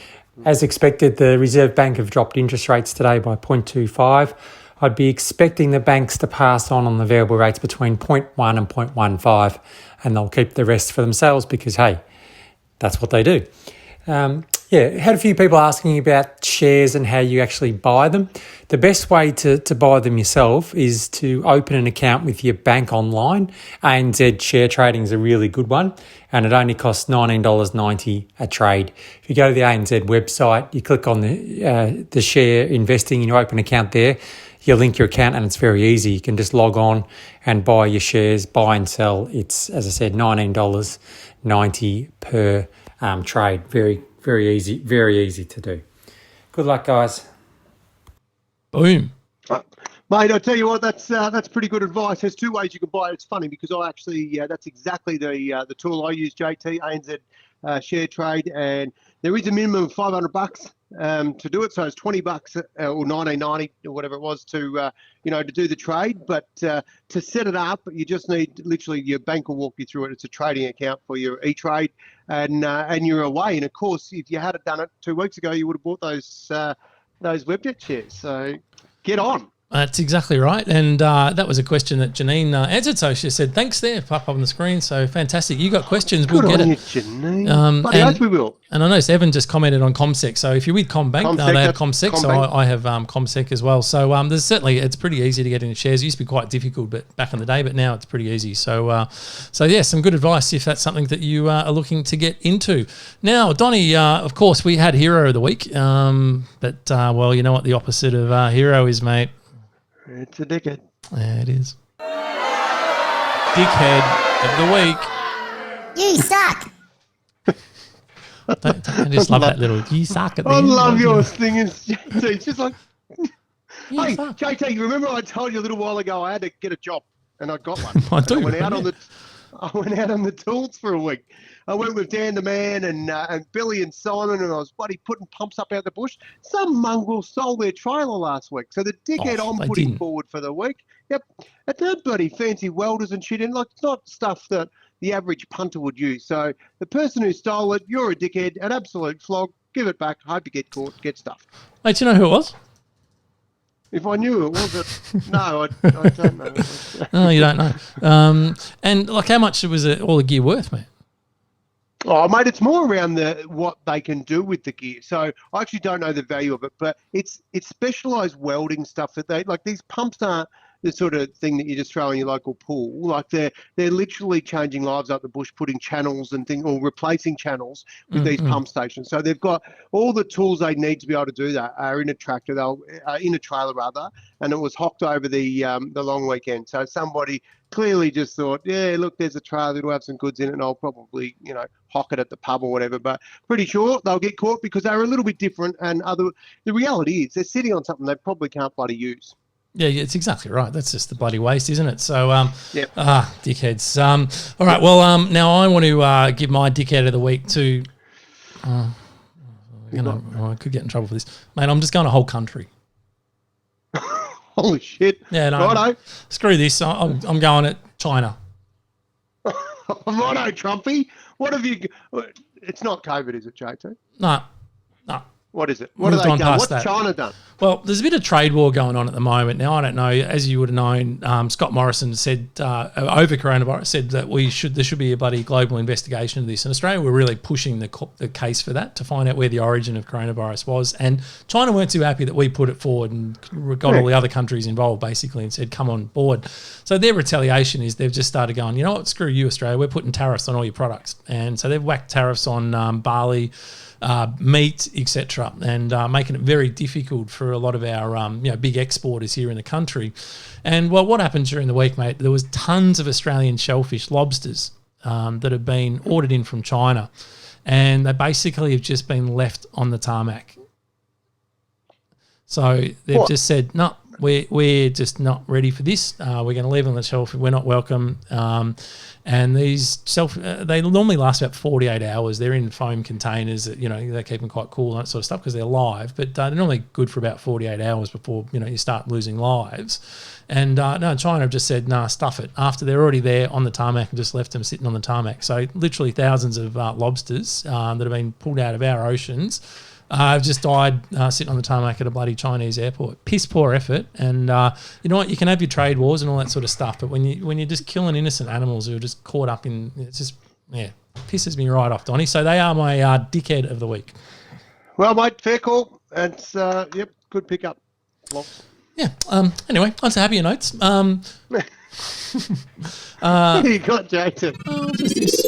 As expected, the Reserve Bank have dropped interest rates today by 0.25. I'd be expecting the banks to pass on the variable rates between 0.1 and 0.15, and they'll keep the rest for themselves because, hey, that's what they do. Had a few people asking about shares and how you actually buy them. The best way to buy them yourself is to open an account with your bank online. ANZ Share Trading is a really good one, and it only costs $19.90 a trade. If you go to the ANZ website, you click on the share investing and you open an account there, you link your account and it's very easy. You can just log on and buy your shares, buy and sell. It's, as I said, $19.90 per trade. Very, very easy to do. Good luck, guys. Boom. Mate, I tell you what, that's pretty good advice. There's two ways you can buy it. It's funny because I actually that's exactly the tool I use, JT, ANZ Share Trade, and there is a minimum of $500 to do it. So it's $20 or $19.90 or whatever it was to do the trade. But to set it up, you just need literally your bank will walk you through it. It's a trading account for your E-Trade, and you're away. And of course, if you had done it 2 weeks ago, you would have bought those Webjet shares. So get on. That's exactly right. And that was a question that Janine answered. So she said, thanks there, pop up on the screen. So fantastic. You got questions, we'll get it. Janine. We will. And I know Evan just commented on ComSec. So if you're with CommBank, they have ComSec. So I have ComSec as well. So there's certainly, it's pretty easy to get into shares. It used to be quite difficult back in the day, but now it's pretty easy. So yeah, some good advice if that's something that you are looking to get into. Now, Donnie, of course, we had Hero of the Week. But well, you know what the opposite of Hero is, mate? It's a dickhead. Yeah, it is. Dickhead of the week. You suck. I just love that little "you suck" at the I end. love your thing. It's just like, hey, JT, you remember I told you a little while ago I had to get a job, and I got one. I do. I went out on the tools for a week. I went with Dan the Man and Billy and Simon, and I was putting pumps up out the bush. Some mongrel sold their trailer last week. So the dickhead I'm putting forward for the week, yep, it's not bloody fancy welders and shit. And like, it's not stuff that the average punter would use. So the person who stole it, you're a dickhead, an absolute flog. Give it back. Hope you get caught, get stuffed. Mate, do you know who it was? If I knew it wasn't, no, I don't know. No, you don't know. And like, how much was all the gear worth, mate? Oh, mate, it's more around what they can do with the gear. So I actually don't know the value of it, but it's specialised welding stuff that they like. These pumps aren't the sort of thing that you just throw in your local pool. Like they're literally changing lives up the bush, putting channels and things, or replacing channels with these pump stations. So they've got all the tools they need to be able to do that are in a tractor. They'll in a trailer rather, and it was hocked over the long weekend. So somebody clearly just thought, yeah, look, there's a trailer that'll have some goods in it, and I'll probably, hock it at the pub or whatever. But pretty sure they'll get caught because they're a little bit different. And the reality is they're sitting on something they probably can't bloody use. Yeah, it's exactly right. That's just the bloody waste, isn't it? So, yep. Dickheads. All right, well, now I want to give my dickhead of the week to, I could get in trouble for this. Mate, I'm just going a whole country. Holy shit. Yeah, no. Righto. Screw this. I'm going at China. Righto, Trumpy. What have you... It's not COVID, is it, JT? No. What is it? What have they done? What's China done? Well, there's a bit of trade war going on at the moment. Now, I don't know, as you would have known, Scott Morrison said over coronavirus, said that there should be a bloody global investigation of this. In Australia, we're really pushing the case for that to find out where the origin of coronavirus was. And China weren't too happy that we put it forward and got all the other countries involved, basically, and said, come on board. So their retaliation is they've just started going, you know what, screw you, Australia, we're putting tariffs on all your products. And so they've whacked tariffs on barley, meat, etc., and making it very difficult for a lot of our big exporters here in the country. And well, what happened during the week, mate? There was tons of Australian shellfish, lobsters that have been ordered in from China, and they basically have just been left on the tarmac. So they've just said, no, we're just not ready for this. We're going to leave on the shelf. We're not welcome. And these they normally last about 48 hours. They're in foam containers that, they keep them quite cool and that sort of stuff because they're live. But they're normally good for about 48 hours before, you start losing lives. And no, China have just said, nah, stuff it. After they're already there on the tarmac and just left them sitting on the tarmac. So literally thousands of lobsters that have been pulled out of our oceans have just died sitting on the tarmac at a bloody Chinese airport. Piss poor effort. And you know what? You can have your trade wars and all that sort of stuff, but when you're just killing innocent animals who are just caught up in, it's just, pisses me right off, Donnie. So they are my dickhead of the week. Well, mate, fair call. It's good pickup. Yeah. Anyway, on to happier notes. You got Jason. Just this.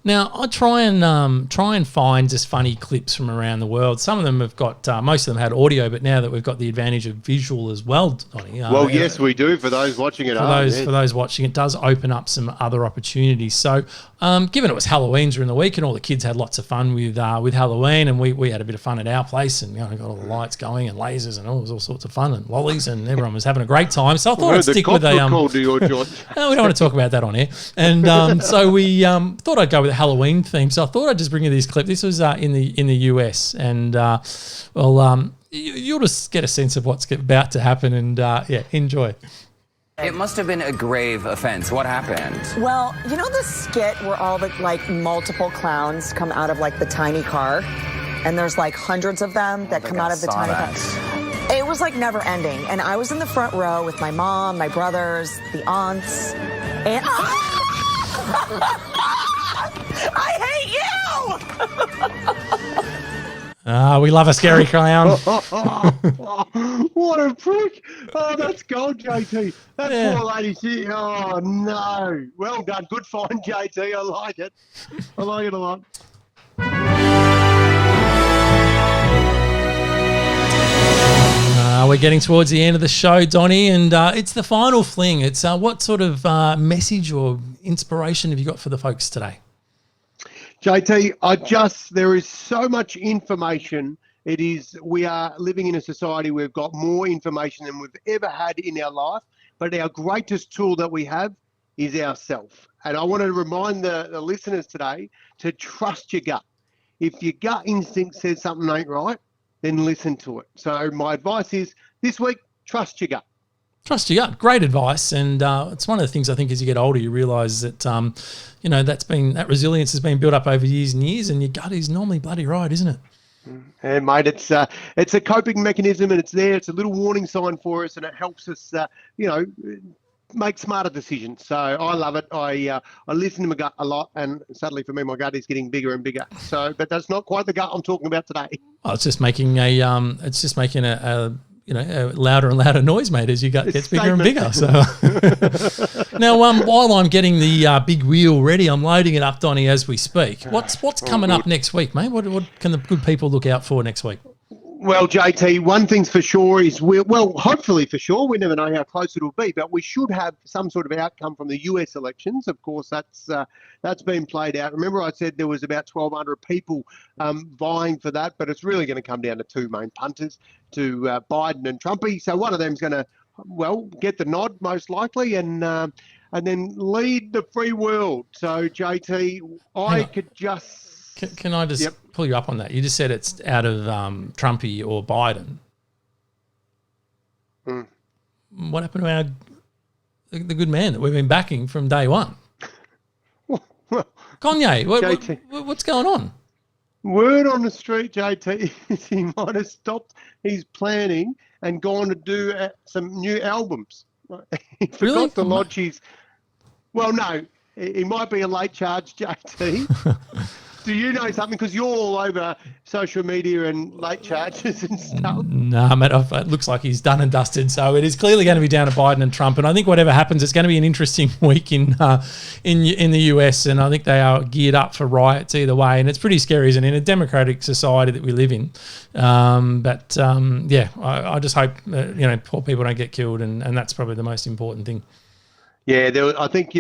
Now, I try and find just funny clips from around the world. Some of them have got, most of them had audio, but now that we've got the advantage of visual as well, Donnie. Yes, we do. For those watching it, for those watching, it does open up some other opportunities. So, given it was Halloween during the week and all the kids had lots of fun with Halloween, and we had a bit of fun at our place, and got all the lights going and lasers and all sorts of fun and lollies, and everyone was having a great time. So I thought I'd stick with a. Called to your joint. We don't want to talk about that on air. And so we thought I'd go with a Halloween theme. So I thought I'd just bring you this clip. This was in the US, and you'll just get a sense of what's about to happen, and enjoy. It must have been a grave offense. What happened? Well, you know the skit where all the multiple clowns come out of the tiny car, and there's hundreds of them that come out of the tiny car. It was never ending, and I was in the front row with my mom, my brothers, the aunts, and I hate you! We love a scary clown. What a prick. Oh, that's gold, JT. That poor lady. Oh, no. Well done. Good find, JT. I like it. I like it a lot. We're getting towards the end of the show, Donnie, and it's the final fling. It's what sort of message or inspiration have you got for the folks today? JT, there is so much information. We are living in a society where we've got more information than we've ever had in our life, but our greatest tool that we have is ourself. And I want to remind the listeners today to trust your gut. If your gut instinct says something ain't right, then listen to it. So my advice is this week, trust your gut. Trust your gut. Great advice, and it's one of the things I think as you get older, you realise that that resilience has been built up over years and years, and your gut is normally bloody right, isn't it? And mate, it's a coping mechanism, and it's there. It's a little warning sign for us, and it helps us, make smarter decisions. So I love it. I listen to my gut a lot, and suddenly for me, my gut is getting bigger and bigger. So, but that's not quite the gut I'm talking about today. Oh, it's just making a louder and louder noise, mate, as your gut gets bigger and bigger. So now, while I'm getting the big wheel ready, I'm loading it up, Donnie, as we speak. What's coming up next week, mate? What can the good people look out for next week? Well, JT, one thing's for sure is hopefully for sure, we never know how close it'll be, but we should have some sort of outcome from the US elections. Of course, that's been played out. Remember I said there was about 1,200 people vying for that, but it's really going to come down to two main punters, to Biden and Trumpy. So one of them's going to, get the nod most likely, and then lead the free world. So, JT, I could just... Can I just pull you up on that? You just said it's out of Trumpy or Biden. What happened to the good man that we've been backing from day one? Kanye, what's going on? Word on the street, JT, is he might have stopped his planning and gone to do some new albums. He forgot to lodge his... Well, no, he might be a late charge, JT. Do you know something? Because you're all over social media and late charges and stuff. No, mate, it looks like he's done and dusted. So it is clearly going to be down to Biden and Trump. And I think whatever happens, it's going to be an interesting week in the US. And I think they are geared up for riots either way. And it's pretty scary, isn't it? In a democratic society that we live in. I just hope poor people don't get killed, and that's probably the most important thing. Yeah, I think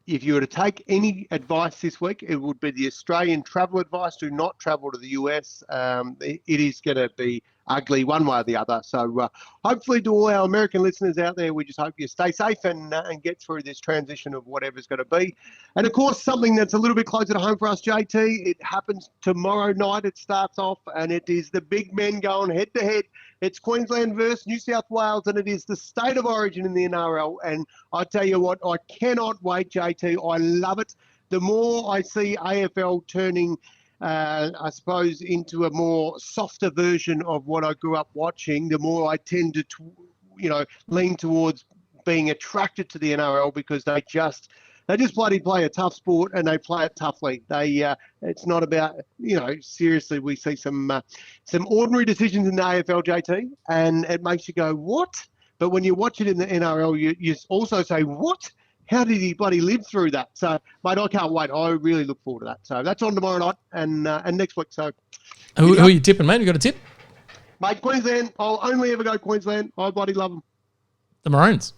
if you were to take any advice this week, it would be the Australian travel advice. Do not travel to the US. It is going to be ugly one way or the other. So hopefully to all our American listeners out there, we just hope you stay safe and get through this transition of whatever's going to be. And, of course, something that's a little bit closer to home for us, JT, it happens tomorrow night. It starts off, and it is the big men going head-to-head. It's Queensland versus New South Wales, and it is the state of origin in the NRL. And I tell you what, I cannot wait, JT. I love it. The more I see AFL turning I suppose, into a more softer version of what I grew up watching, the more I tend to, lean towards being attracted to the NRL, because they just bloody play a tough sport, and they play it toughly. It's not about, seriously, we see some ordinary decisions in the AFL, JT, and it makes you go, what? But when you watch it in the NRL, you also say, what? How did he bloody live through that? So, mate, I can't wait. I really look forward to that. So that's on tomorrow night and next week. So, who are you tipping, mate? You got a tip? Mate, Queensland. I'll only ever go Queensland. I bloody love them. The Maroons.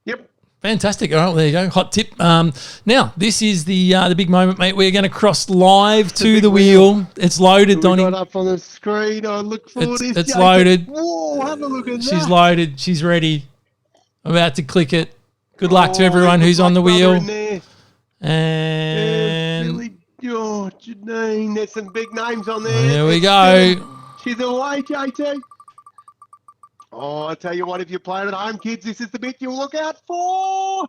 Yep. Fantastic. All right, well, there you go. Hot tip. Now, this is the big moment, mate. We're going to cross live to the wheel. It's loaded, Donnie. Got up on the screen. I look forward to this. It's loaded. Whoa, have a look at that. She's loaded. She's ready. I'm about to click it. Good luck to everyone who's on the wheel. And Billy George, Janine, there's some big names on there. There we go. She's away, JT. Oh, I tell you what, if you're playing at home, kids, this is the bit you'll look out for.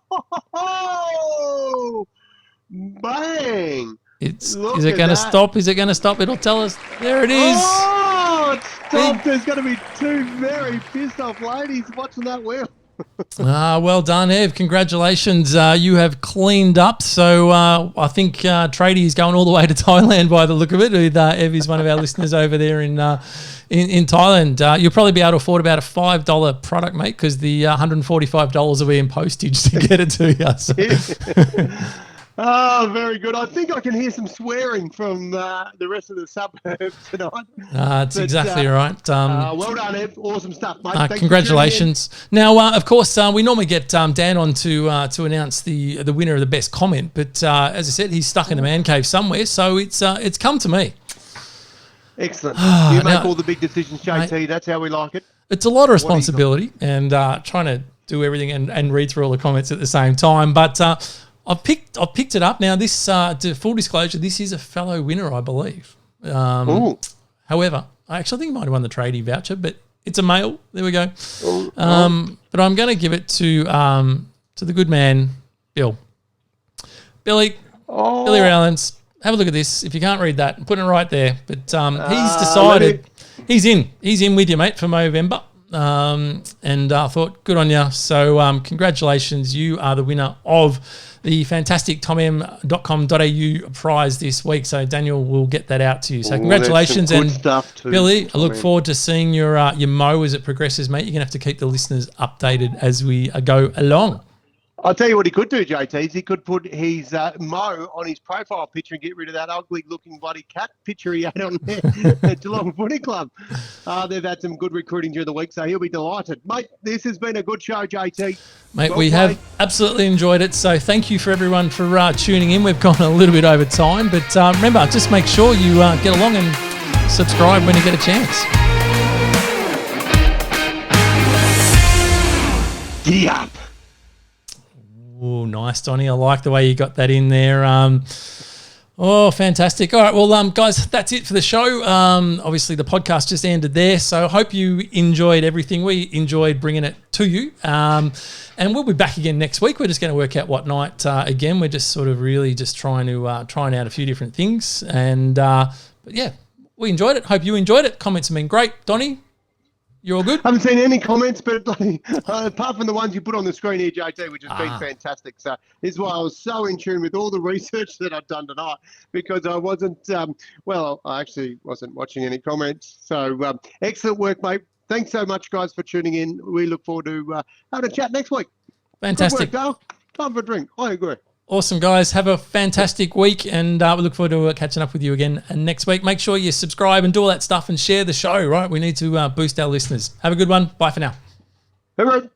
Bang! Is it going to stop? Is it going to stop? It'll tell us. There it is. Oh, it stopped. There's going to be two very pissed off ladies watching that wheel. Well done, Ev. Congratulations. You have cleaned up. So I think Tradie is going all the way to Thailand by the look of it. With Ev is one of our listeners over there in Thailand. You'll probably be able to afford about a $5 product, mate, because the $145 will be in postage to get it to you. So. Oh, very good. I think I can hear some swearing from the rest of the suburbs tonight. That's exactly right. Well done, Ev. Awesome stuff, mate. Congratulations. Now, of course, we normally get Dan on to announce the winner of the best comment, but as I said, he's stuck in the man cave somewhere, so it's come to me. Excellent. You make all the big decisions, JT. Mate, that's how we like it. It's a lot of responsibility and trying to do everything and read through all the comments at the same time, but I've picked it up. Now, this, to full disclosure, this is a fellow winner, I believe. However, I actually think he might have won the tradie voucher, but It's a male. There we go. But I'm going to give it to the good man, Bill. Billy Rowlands. Have a look at this. If you can't read that, put it right there. But he's decided he's in. He's in with you, mate, for Movember. And I thought, good on you. So congratulations. You are the winner of the fantastic tomm.com.au prize this week. So Daniel will get that out to you. So congratulations. Good and stuff too, Billy, I look forward to seeing your mow as it progresses, mate. You're going to have to keep the listeners updated as we go along. I'll tell you what he could do, JT, is he could put his Mo on his profile picture and get rid of that ugly-looking bloody cat picture he had on there at Geelong Footy Club. They've had some good recruiting during the week, so he'll be delighted. Mate, this has been a good show, JT. Mate, we have absolutely enjoyed it, so thank you for everyone for tuning in. We've gone a little bit over time, but remember, just make sure you get along and subscribe when you get a chance. Giddy up. Oh, nice, Donnie. I like the way you got that in there. Fantastic. All right, well, guys, that's it for the show. Obviously, the podcast just ended there, so I hope you enjoyed everything. We enjoyed bringing it to you, and we'll be back again next week. We're just going to work out what night again. We're just sort of really just trying out a few different things, and but yeah, we enjoyed it. Hope you enjoyed it. Comments have been great. Donnie, you all good? I haven't seen any comments, but apart from the ones you put on the screen here, JT, which has been fantastic. So this is why I was so in tune with all the research that I've done tonight, because I wasn't, I actually wasn't watching any comments. So excellent work, mate. Thanks so much, guys, for tuning in. We look forward to having a chat next week. Fantastic. Good work, Dale. Time for a drink. I agree. Awesome, guys. Have a fantastic week, and we look forward to catching up with you again next week. Make sure you subscribe and do all that stuff and share the show, right? We need to boost our listeners. Have a good one. Bye for now. All right.